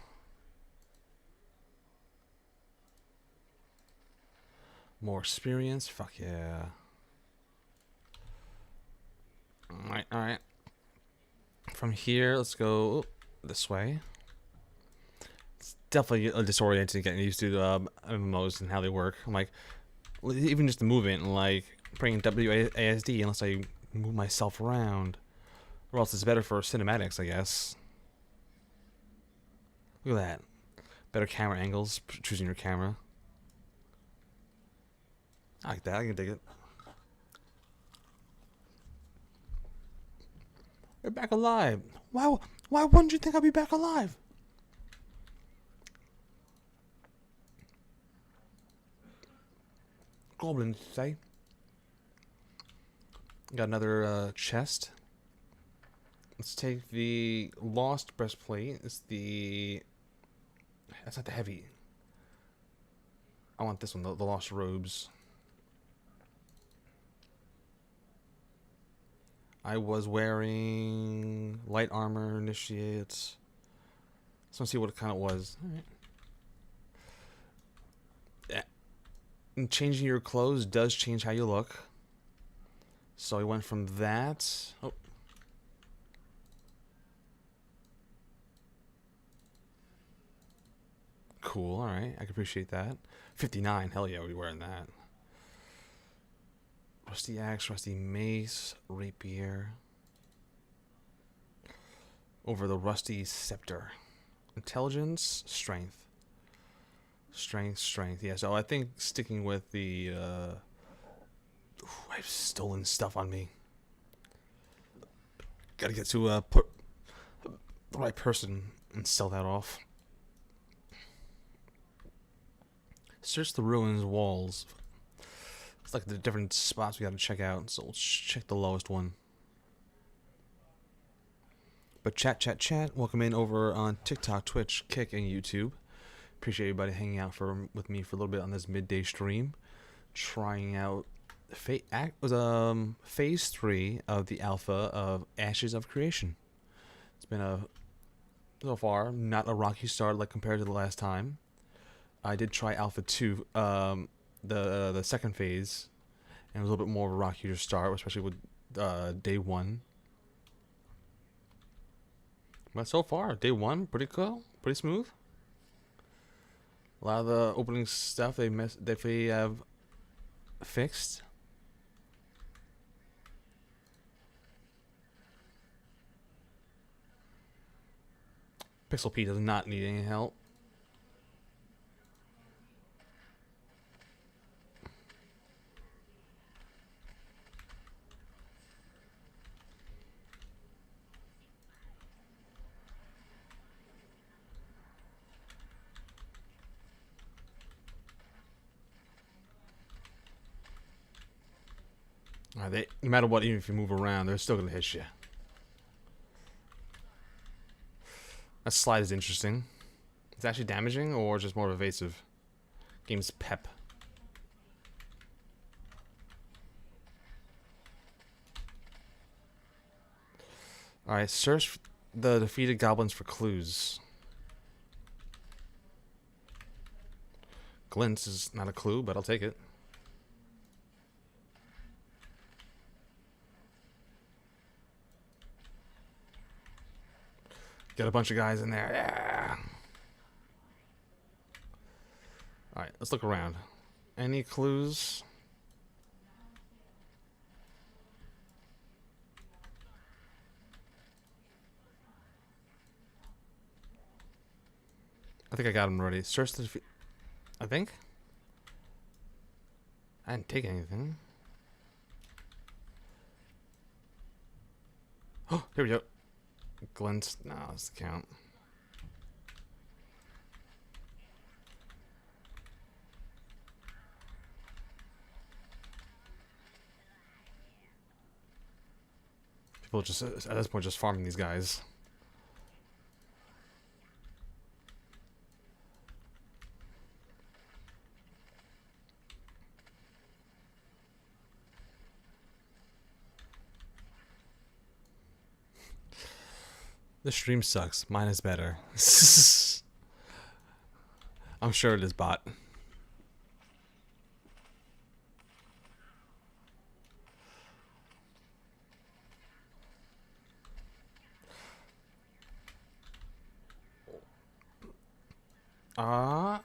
More experience, fuck yeah. Alright, alright. From here, let's go this way. It's definitely disorienting getting used to MMOs and how they work. I'm like, even just the movement, like bringing WASD unless I move myself around. Or else it's better for cinematics, I guess. Look at that. Better camera angles, choosing your camera. I like that, I can dig it. You're back alive. Wow, why wouldn't you think I'd be back alive? Goblins, say. Got another chest. Let's take the Lost Breastplate. It's the... That's not the heavy. I want this one, the Lost Robes. I was wearing light armor, initiate. Let's want to see what it kind of was. All right. Yeah. And changing your clothes does change how you look. So I went from that. Oh. Cool. All right. I can appreciate that. 59. Hell yeah, we're wearing that. Rusty axe, rusty mace, rapier. Over the rusty scepter. Intelligence, strength. Strength, strength. Yeah, so I think sticking with the... Ooh, I've stolen stuff on me. Gotta get to the right person and sell that off. Search the ruins walls. It's like the different spots we gotta check out, so let's check the lowest one. But chat, welcome in over on TikTok, Twitch, Kick, and YouTube. Appreciate everybody hanging out with me for a little bit on this midday stream. Trying out phase 3 of the alpha of Ashes of Creation. It's been so far not a rocky start like compared to the last time. I did try Alpha 2, the second phase, and it was a little bit more of a rockier start, especially with day 1. But so far, day 1, pretty cool, pretty smooth. A lot of the opening stuff they have fixed. Pixel P does not need any help. No matter what, even if you move around, they're still gonna hit you. That slide is interesting. It's actually damaging or just more evasive? Game's pep. Alright, search the defeated goblins for clues. Glints is not a clue, but I'll take it. Got a bunch of guys in there. Yeah. Alright, let's look around. Any clues? I think I got them already. Search the... I think? I didn't take anything. Oh, here we go. Glint. No, let's count. People just at this point just farming these guys. The stream sucks. Mine is better. I'm sure it is bot.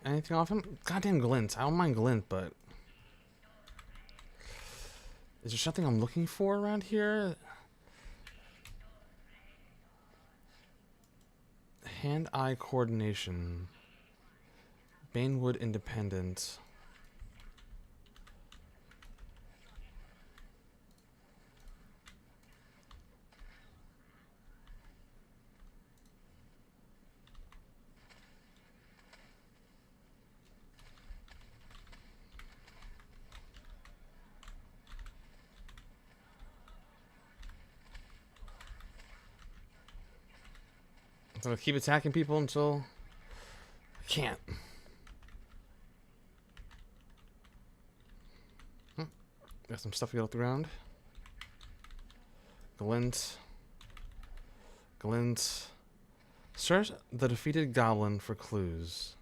Anything off him? Goddamn glint. I don't mind glint, but is there something I'm looking for around here? Hand-eye coordination. Banewood Independent. I'm gonna keep attacking people until I can't. Got some stuff to get off the ground. Glint. Glint. Search the defeated goblin for clues.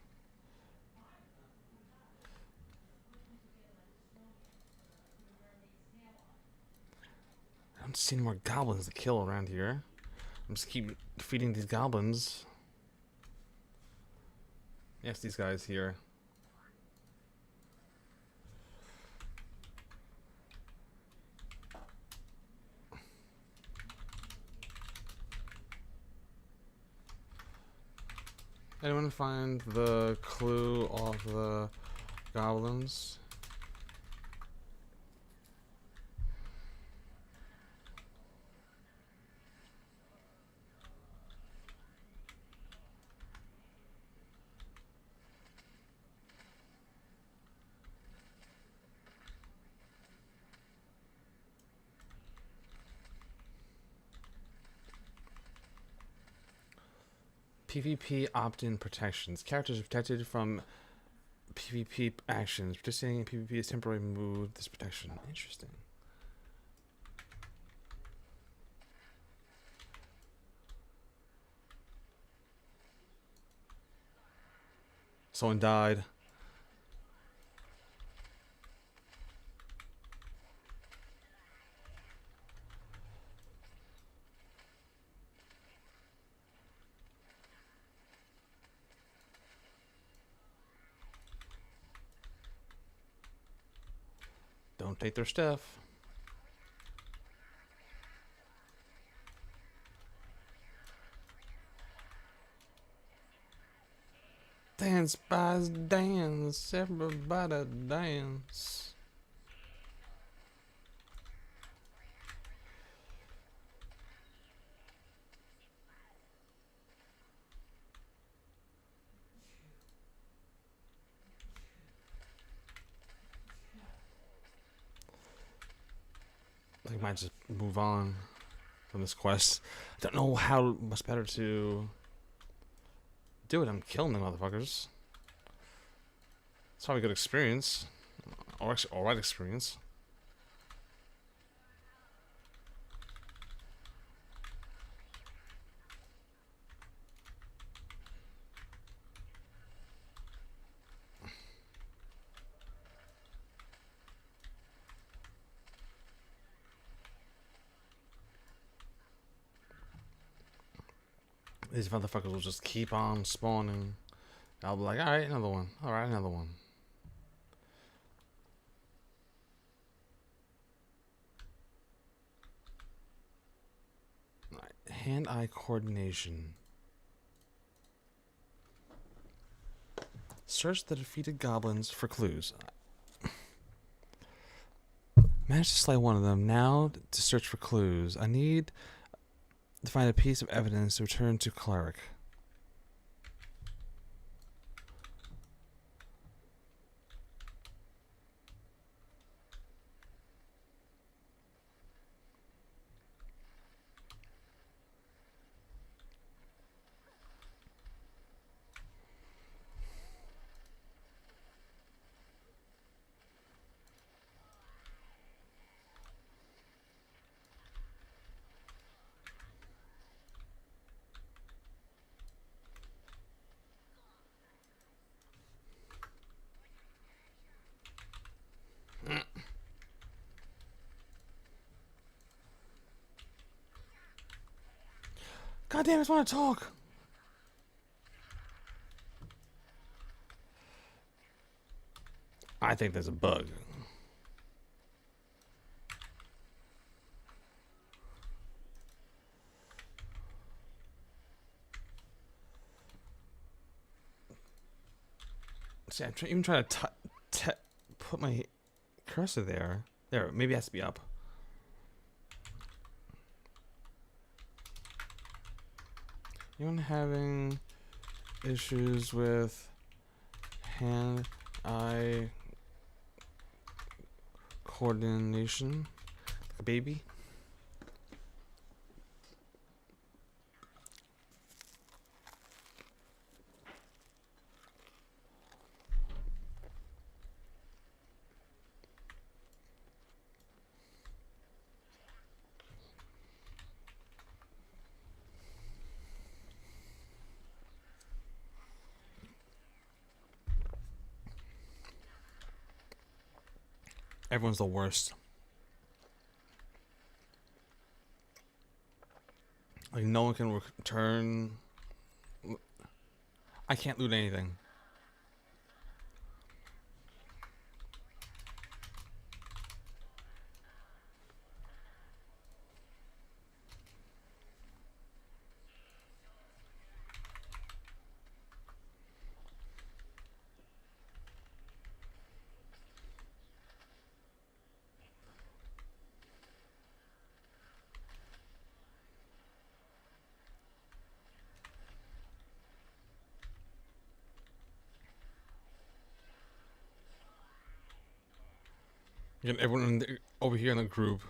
I don't see any more goblins to kill around here. I'm just keep defeating these goblins. Yes, these guys here. Anyone find the clue of the goblins? PvP opt-in protections. Characters are protected from PvP actions. Participating in PvP is temporarily removed this protection. Interesting. Someone died. Don't take their stuff. Dance, boys, dance. Everybody dance. I might just move on from this quest. I don't know how much better to do it. I'm killing them motherfuckers. It's probably a good experience. Or actually, alright experience. These motherfuckers will just keep on spawning. I'll be like, alright, another one. Alright, another one. Hand-eye coordination. Search the defeated goblins for clues. Managed to slay one of them. Now to search for clues. I need to find a piece of evidence to return to Cleric. God damn, I just want to talk. I think there's a bug. See, I'm even trying to put my cursor there. There, maybe it has to be up. Anyone having issues with hand-eye coordination? Like a baby? Everyone's the worst. Like, no one can return. I can't loot anything. Get everyone in the, over here in the group.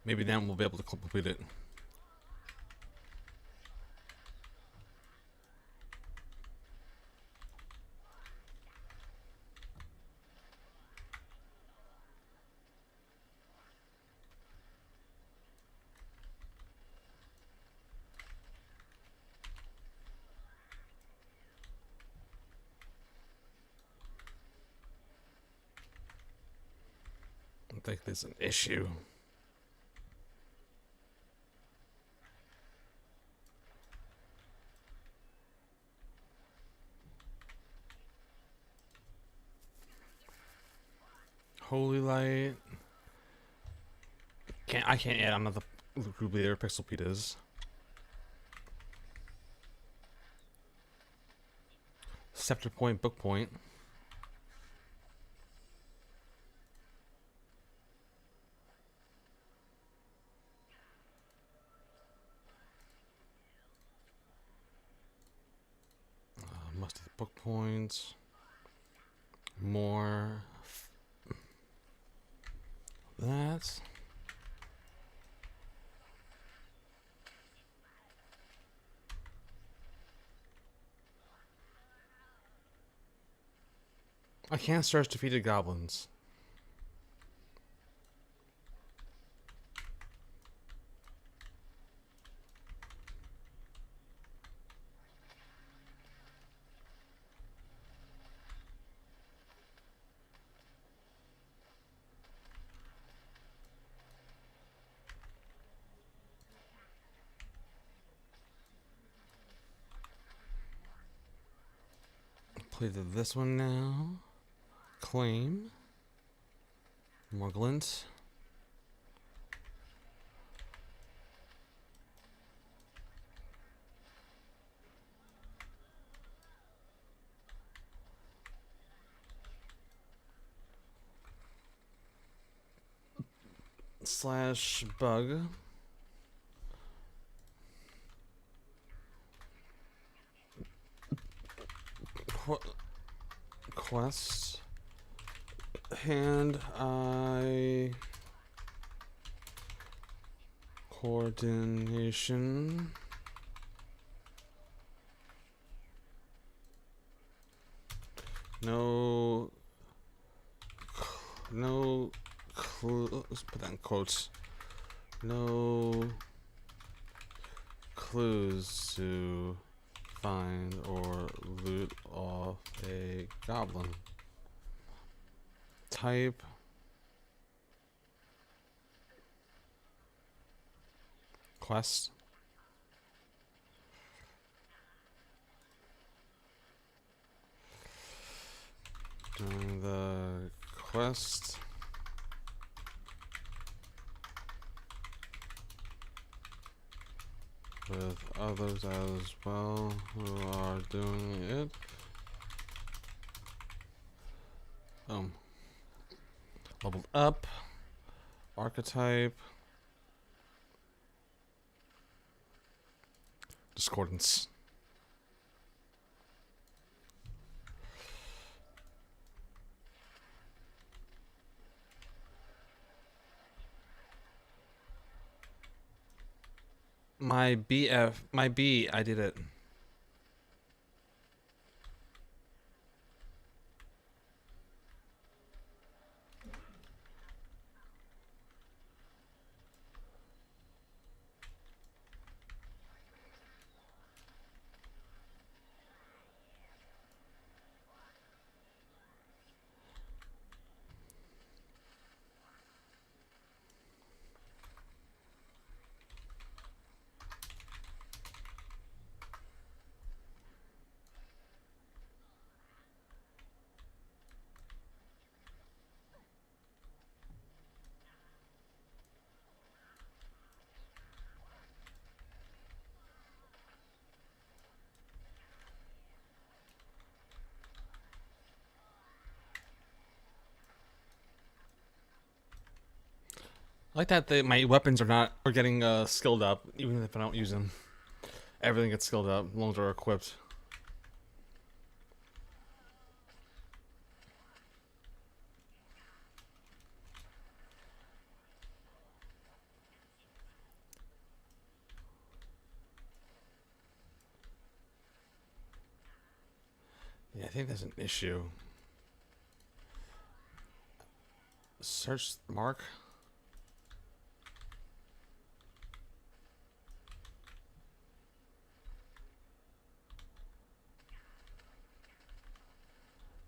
Maybe then we'll be able to complete it. think there's an issue. Holy light. I can't add another group leader, Pixel Pitas. Scepter point, book point. Must have book points. More. That. I can't search defeated goblins. Play this one now. Claim. More glint. Slash bug. Quest. Hand eye coordination. No clue. Let's put that in quotes. No clues to find or loot off a goblin. Type quest. Doing the quest. With others as well who are doing it. Leveled up. Archetype. Discordance. My B, I did it. I like that my weapons are getting skilled up, even if I don't use them. Everything gets skilled up, as long as they're equipped. Yeah, I think there's an issue. Search mark.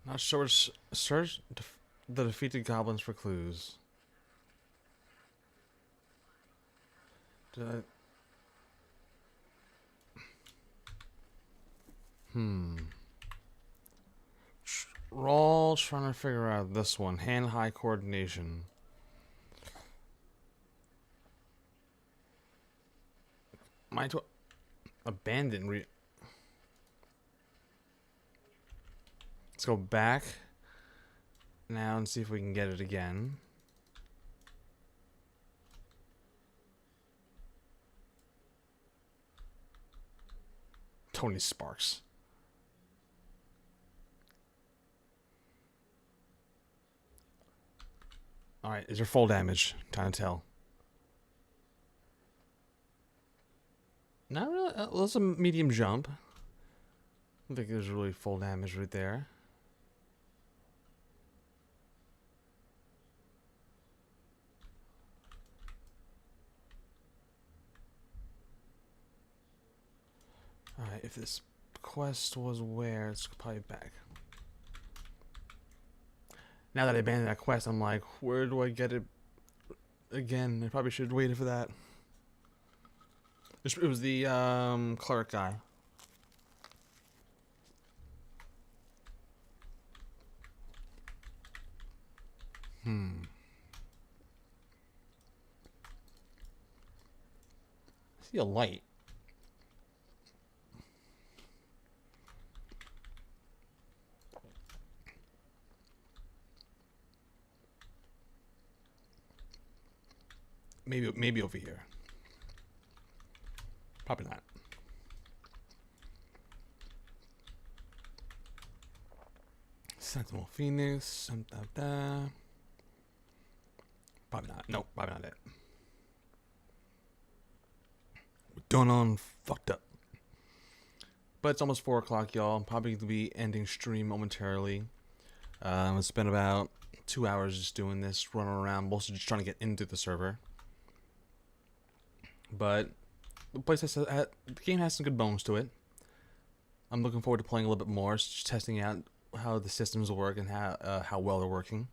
Not sure. Search the defeated goblins for clues. We're all trying to figure out this one. Hand-eye coordination. Might abandon. Let's go back now and see if we can get it again. Tony Sparks. Alright, is there full damage? Time to tell. Not really. Well, it's a medium jump. I don't think there's really full damage right there. Alright, if this quest was where, it's probably back. Now that I abandoned that quest, I'm like, where do I get it again? I probably should have waited for that. It was the cleric guy. I see a light. Maybe over here. Probably not. Sentinel Phoenix. Probably not. Nope, probably not it. We're done on fucked up. But it's almost 4 o'clock, y'all. I'm probably going to be ending stream momentarily. I spent about 2 hours just doing this, running around, mostly just trying to get into the server. But the place the game has some good bones to it. I'm looking forward to playing a little bit more, just testing out how the systems work and how well they're working.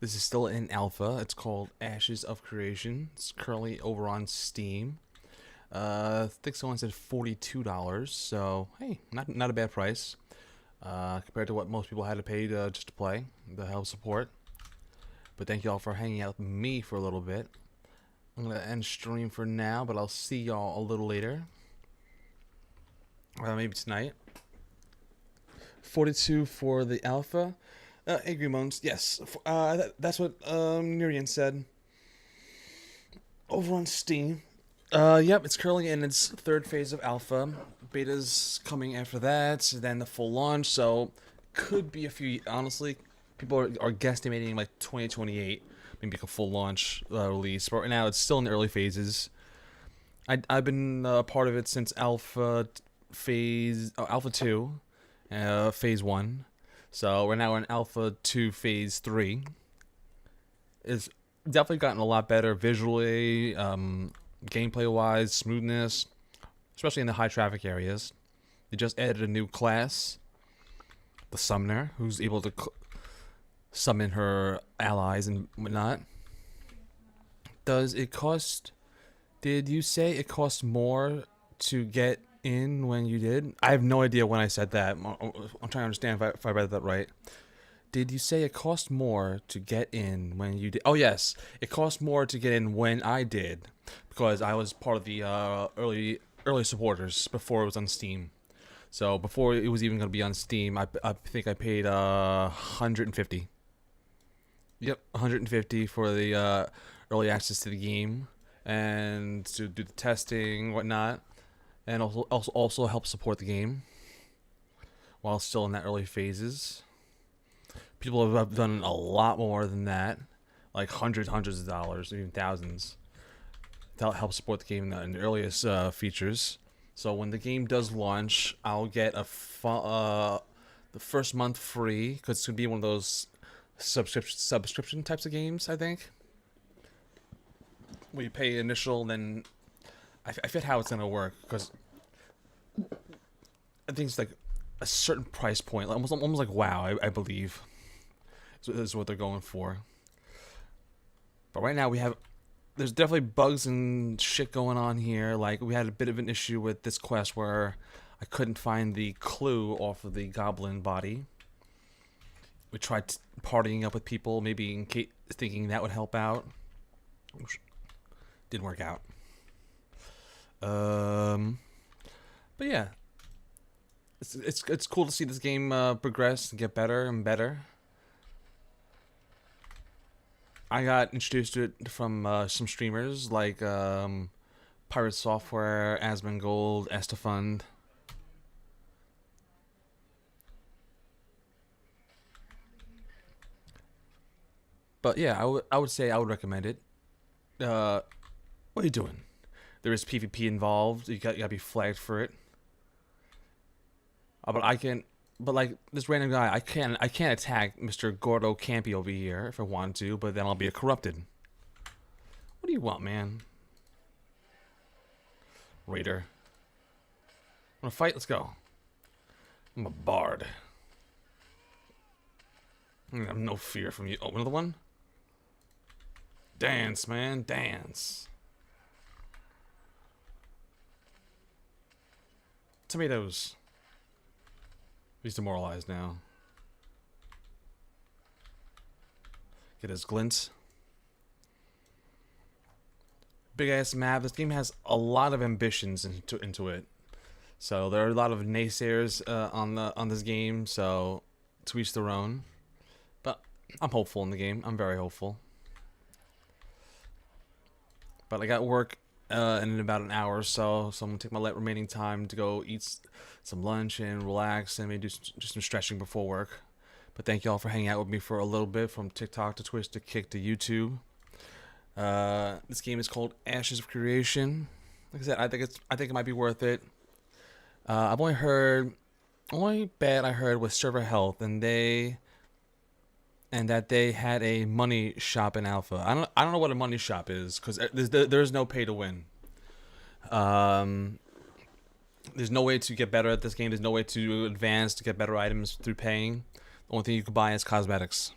This is still in alpha. It's called Ashes of Creation. It's currently over on Steam. I think someone said $42, so hey, not a bad price compared to what most people had to pay just to play, the help support. But thank y'all for hanging out with me for a little bit. I'm gonna end stream for now, but I'll see y'all a little later. Maybe tonight. 42 for the alpha. Angry Moans, yes. That's what Nurian said. Over on Steam. Yep, it's currently in its 3rd phase of alpha. Beta's coming after that, then the full launch, so could be a few. Honestly, people are guesstimating like 2028. Maybe like a full launch release. But right now, it's still in the early phases. I've been part of it since Alpha 2, Phase 1. So right now we're in Alpha 2, Phase 3. It's definitely gotten a lot better visually, gameplay-wise, smoothness, especially in the high traffic areas. They just added a new class, the Summoner, who's able to summon her allies and whatnot. Does it cost? Did you say it cost more to get in when you did? I have no idea when I said that. I'm trying to understand if I read that right. Did you say it cost more to get in when you did? Oh yes, it cost more to get in when I did, because I was part of the early supporters before it was on Steam. So before it was even going to be on Steam, I think I paid $150. Yep, $150 for the early access to the game and to do the testing, whatnot, and also help support the game while still in that early phases. People have done a lot more than that, like hundreds of dollars, even thousands, to help support the game in the earliest features. So when the game does launch, I'll get the first month free, because it's gonna be one of those subscription types of games, I think, where you pay initial, then I forget how it's gonna work, because I think it's like a certain price point, almost like WoW, I believe, is what they're going for. But right now we have there's definitely bugs and shit going on here. Like, we had a bit of an issue with this quest where I couldn't find the clue off of the goblin body. We tried partying up with people, maybe in case, thinking that would help out. Didn't work out. But yeah, it's cool to see this game progress and get better and better. I got introduced to it from some streamers like Pirate Software, Asmongold, Estefund. But yeah, I would say I would recommend it. What are you doing? There is PvP involved. You gotta be flagged for it. But like this random guy, I can't attack Mr. Gordo Campy over here if I want to, but then I'll be corrupted. What do you want, man? Raider. Wanna fight? Let's go. I'm a bard. I have no fear from you. Oh, another one? Dance, man, dance. Tomatoes. He's demoralized now. Get his glint. Big ass map. This game has a lot of ambitions into it. So there are a lot of naysayers on this game. So to each their own. But I'm hopeful in the game. I'm very hopeful. But I got work in about an hour or so, so I'm gonna take my remaining time to go eat some lunch and relax and maybe do some stretching before work. But thank y'all for hanging out with me for a little bit, from TikTok to Twitch to Kick to YouTube. This game is called Ashes of Creation. Like I said, I think it might be worth it. I've only bad I heard was server health, and that they had a money shop in alpha. I don't know what a money shop is, because there's no pay to win. There's no way to get better at this game. There's no way to advance to get better items through paying. The only thing you can buy is cosmetics.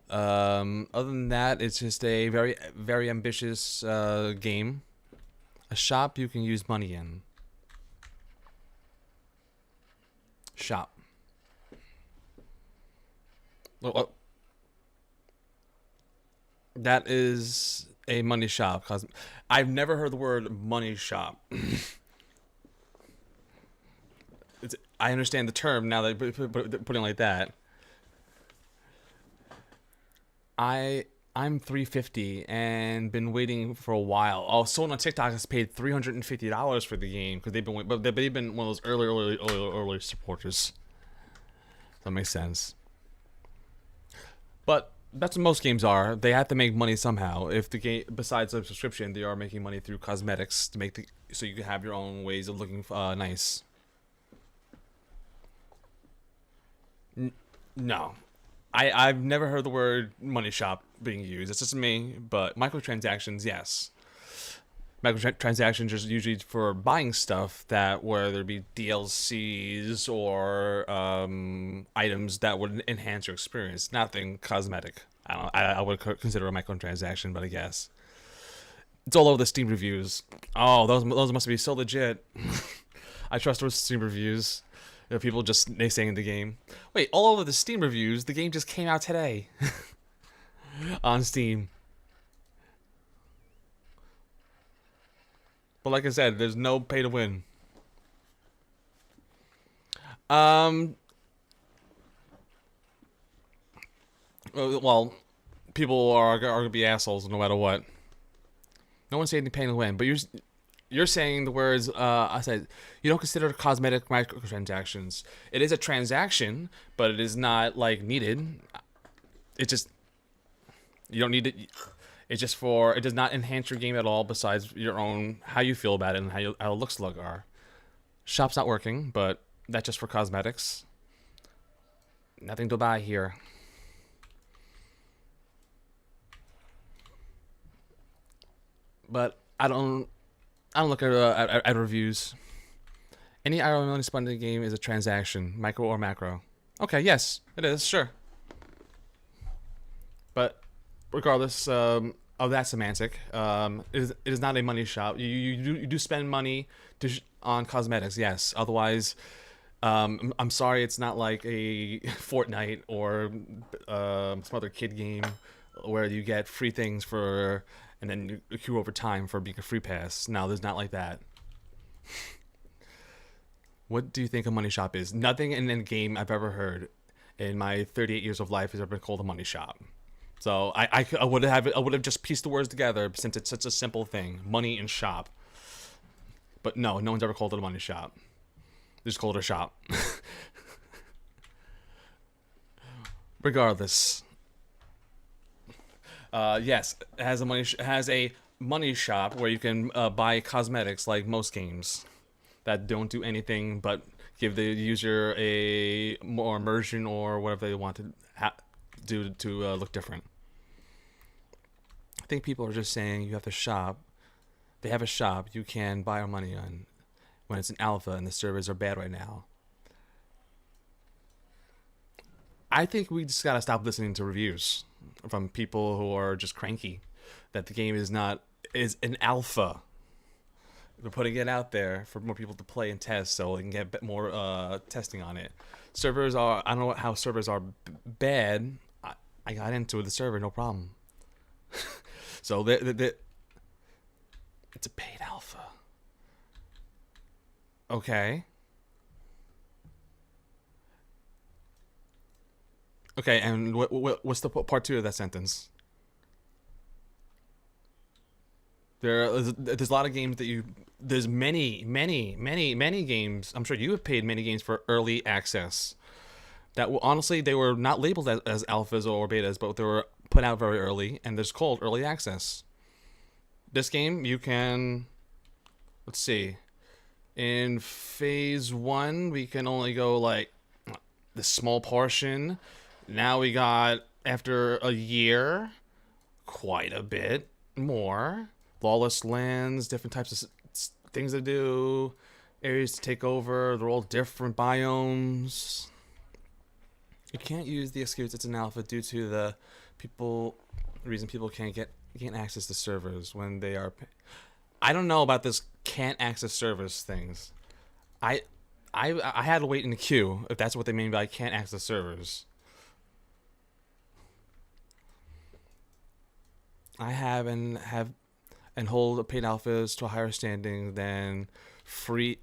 Other than that, it's just a very, very ambitious game. A shop you can use money in. Shop. Well, that is a money shop. I've never heard the word money shop. I understand the term now that putting it like that. I'm 350 and been waiting for a while. Oh, someone on TikTok has paid $350 for the game because they've been one of those early supporters. That makes sense. But that's what most games are. They have to make money somehow. If the game, besides a subscription, they are making money through cosmetics to make so you can have your own ways of looking nice. No, I've never heard the word money shop being used. It's just me. But microtransactions, yes. Microtransactions are usually for buying stuff that, whether it be DLCs or items that would enhance your experience. Nothing cosmetic. I would consider a microtransaction, but I guess it's all over the Steam reviews. Oh, those must be so legit. I trust those Steam reviews. You know, people just naysaying the game. Wait, all over the Steam reviews, the game just came out today on Steam. But like I said, there's no pay to win. Well, people are gonna be assholes no matter what. No one's saying anything pay to win, but you're saying the words. I said you don't consider cosmetic microtransactions. It is a transaction, but it is not like needed. It just you don't need it. It's just it does not enhance your game at all. Besides your own how you feel about it and how it looks like are. Shop's not working, but that's just for cosmetics. Nothing to buy here. But I don't look at reviews. Any item money spent in the game is a transaction, micro or macro. Okay, yes, it is, sure. But regardless, of that semantic. It is not a money shop. You do spend money on cosmetics, yes. Otherwise, I'm sorry, it's not like a Fortnite or some other kid game where you get free things for, and then you accrue over time for being a free pass. No, there's not like that. What do you think a money shop is? Nothing in a game I've ever heard in my 38 years of life has ever been called a money shop. So I would have just pieced the words together since it's such a simple thing, money and shop. But no one's ever called it a money shop. They just called it a shop. Regardless, yes, it has a money shop where you can buy cosmetics like most games that don't do anything but give the user a more immersion or whatever they want to do to look different. I think people are just saying you have to shop. They have a shop you can buy our money on when it's an alpha and the servers are bad right now. I think we just gotta stop listening to reviews from people who are just cranky that the game is an alpha. They're putting it out there for more people to play and test so they can get a bit more testing on it. Servers are, I don't know how servers are bad. I got into the server, no problem. So it's a paid alpha. Okay. Okay, and what's the part 2 of that sentence? There's a lot of games that there's many games. I'm sure you have paid many games for early access. That honestly, they were not labeled as alphas or betas, but they were put out very early, and there's called early access. This game, you can, let's see, in phase 1, we can only go like the small portion. Now we got, after a year, quite a bit more. Lawless lands, different types of things to do, areas to take over. They're all different biomes. You can't use the excuse it's an alpha due to the reason people can't access the servers when they are. I don't know about this can't access servers things. I had to wait in the queue if that's what they mean by can't access servers. I have and hold paid alphas to a higher standing than free.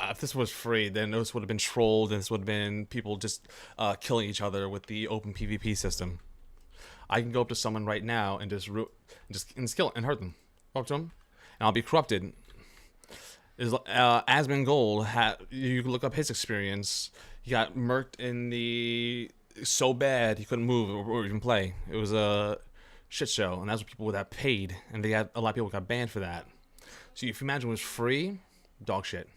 If this was free, then this would have been trolled, and this would have been people just killing each other with the open PvP system. I can go up to someone right now and just kill and hurt them. Go up to them, and I'll be corrupted. Asmongold you can look up his experience. He got murked in the so bad he couldn't move or even play. It was a shit show, and that's what people that paid, and a lot of people got banned for that. So if you imagine it was free, dog shit.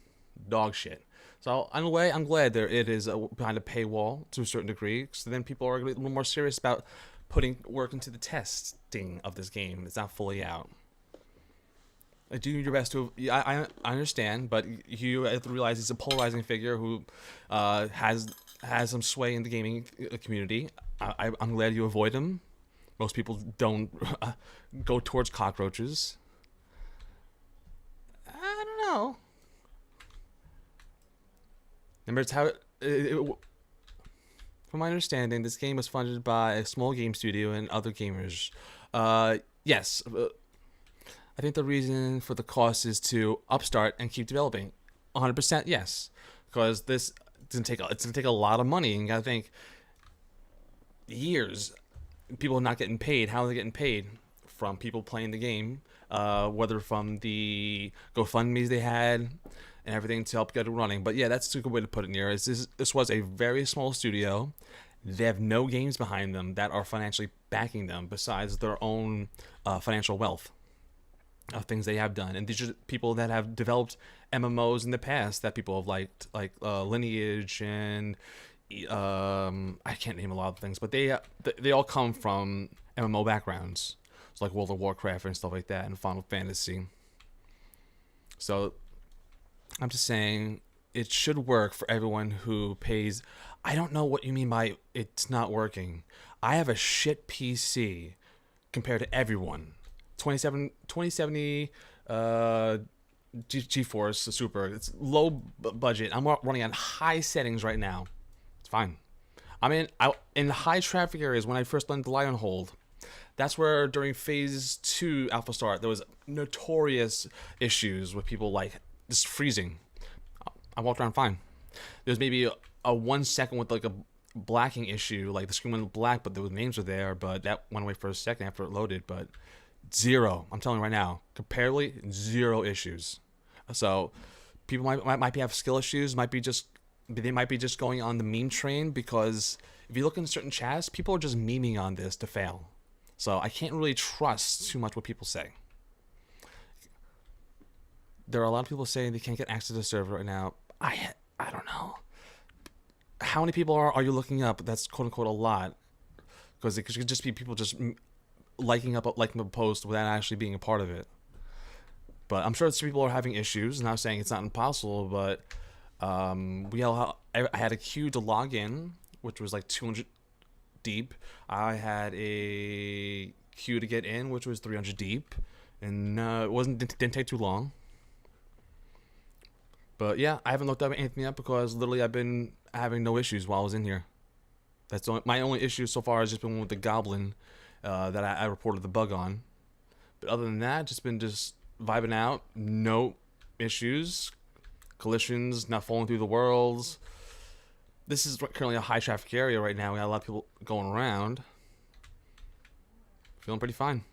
So in a way, I'm glad it is behind a paywall to a certain degree, so then people are a little more serious about putting work into the testing of this game. It's not fully out. Do your best to. I understand, but you have to realize he's a polarizing figure who has some sway in the gaming community. I'm glad you avoid him. Most people don't go towards cockroaches. I don't know. Remember, it's how. From my understanding, this game was funded by a small game studio and other gamers. Yes. I think the reason for the cost is to upstart and keep developing. 100% yes. Because it's gonna take a lot of money, and you gotta think years. People not getting paid. How are they getting paid? From people playing the game, whether from the GoFundMe's they had and everything to help get it running. But yeah, that's a good way to put it here. This was a very small studio. They have no games behind them that are financially backing them besides their own financial wealth of things they have done. And these are people that have developed MMOs in the past that people have liked, like Lineage and I can't name a lot of things, but they all come from MMO backgrounds. It's like World of Warcraft and stuff like that, and Final Fantasy. So I'm just saying it should work for everyone who pays. I don't know what you mean by it's not working. I have a shit PC compared to everyone. 2070 GeForce Super. It's low budget. I'm running on high settings right now. It's fine. I mean, in high traffic areas when I first learned to lie on hold. That's where during phase 2 alpha start there was notorious issues with people like just freezing. I walked around fine. There's maybe a 1 second with like a blacking issue, like the screen went black, but the names were there, but that went away for a second after it loaded. But zero, I'm telling you right now, comparatively zero issues. So people might have skill issues, they might be just going on the meme train, because if you look in certain chats, people are just memeing on this to fail. So I can't really trust too much what people say. There are a lot of people saying they can't get access to the server right now. I don't know. How many people are you looking up? That's quote unquote a lot, because it could just be people just liking a post without actually being a part of it. But I'm sure some people are having issues. Not saying it's not impossible, but I had a queue to log in, which was like 200 deep. I had a queue to get in, which was 300 deep, and it didn't take too long. But yeah, I haven't looked up anything up because literally I've been having no issues while I was in here. My only issue so far has just been with the goblin that I reported the bug on. But other than that, just vibing out, no issues, collisions, not falling through the worlds. This is currently a high traffic area right now. We got a lot of people going around. Feeling pretty fine.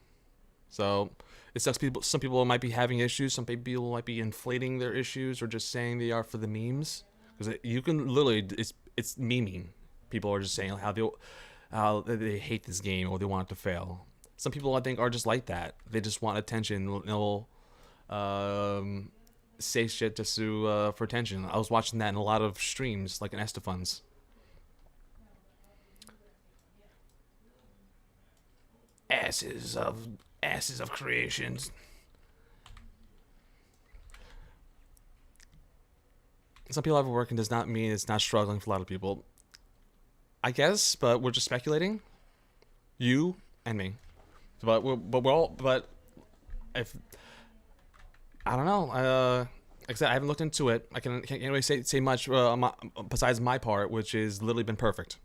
So it sucks. Some people might be having issues. Some people might be inflating their issues or just saying they are for the memes. Because you can literally, it's memeing. People are just saying how they hate this game or they want it to fail. Some people I think are just like that. They just want attention. They'll say shit just for attention. I was watching that in a lot of streams, like in Estefan's. Asses of creations. Some people have working does not mean it's not struggling for a lot of people. I guess, but we're just speculating. You and me. But if I don't know. Like I said, I haven't looked into it. I can't really say much besides my part, which has literally been perfect.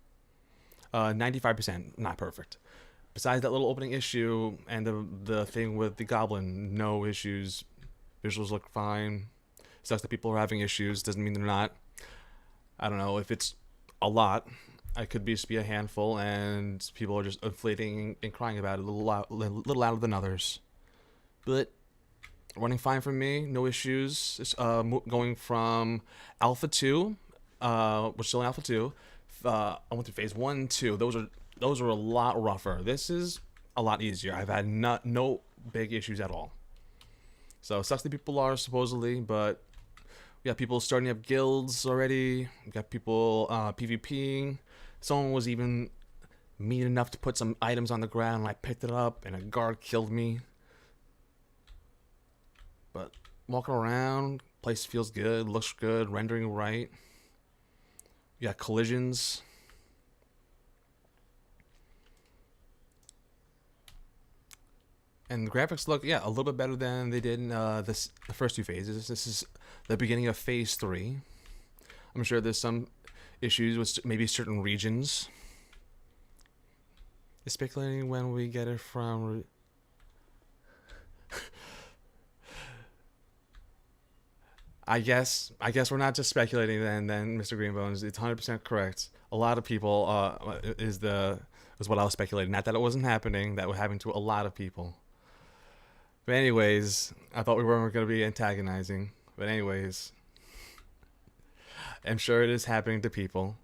95% not perfect. Besides that little opening issue and the thing with the goblin, no issues. Visuals look fine. Sucks that people are having issues. Doesn't mean they're not. I don't know if it's a lot. I could just be a handful, and people are just inflating and crying about it a little louder than others. But running fine for me, no issues. It's going from Alpha 2, we're still in Alpha 2. I went through Phase 1 and 2. Those are a lot rougher. This is a lot easier. I've had no big issues at all. So it sucks that people are supposedly, but we got people starting up guilds already. We got people PvPing. Someone was even mean enough to put some items on the ground, and I picked it up, and a guard killed me. But walking around, place feels good, looks good, rendering right. You got collisions. And the graphics look, a little bit better than they did in the first two phases. This is the beginning of Phase 3. I'm sure there's some issues with maybe certain regions. It's speculating when we get it from... I guess we're not just speculating then, Mr. Greenbones. It's 100% correct. A lot of people is what I was speculating. Not that it wasn't happening, that was happening to a lot of people. But anyways, I thought we weren't going to be antagonizing. But anyways, I'm sure it is happening to people.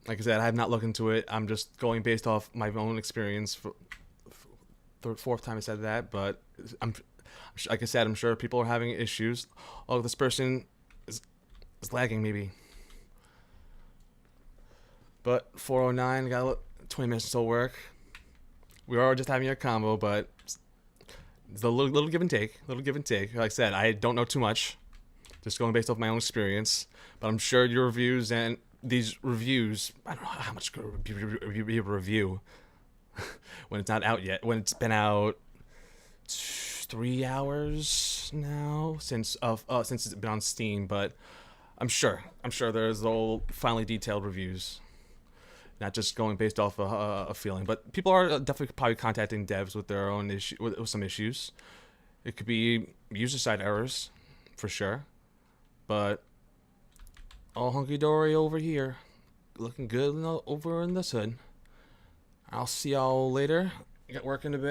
Like I said, I have not looked into it. I'm just going based off my own experience. Fourth time I said that, but like I said, I'm sure people are having issues. Oh, this person is lagging maybe. But 409, got 20 minutes until work. We are just having a combo, but it's a little give and take. Like I said, I don't know too much. Just going based off my own experience. But I'm sure your reviews and these reviews, I don't know how much could be a review. when it's not out yet. When it's been out 3 hours now since it's been on Steam, but I'm sure there's all finally detailed reviews, not just going based off a feeling. But people are definitely probably contacting devs with their own issue with some issues. It could be user side errors, for sure, but all hunky dory over here, looking good over in this hood. I'll see y'all later. Get working a bit.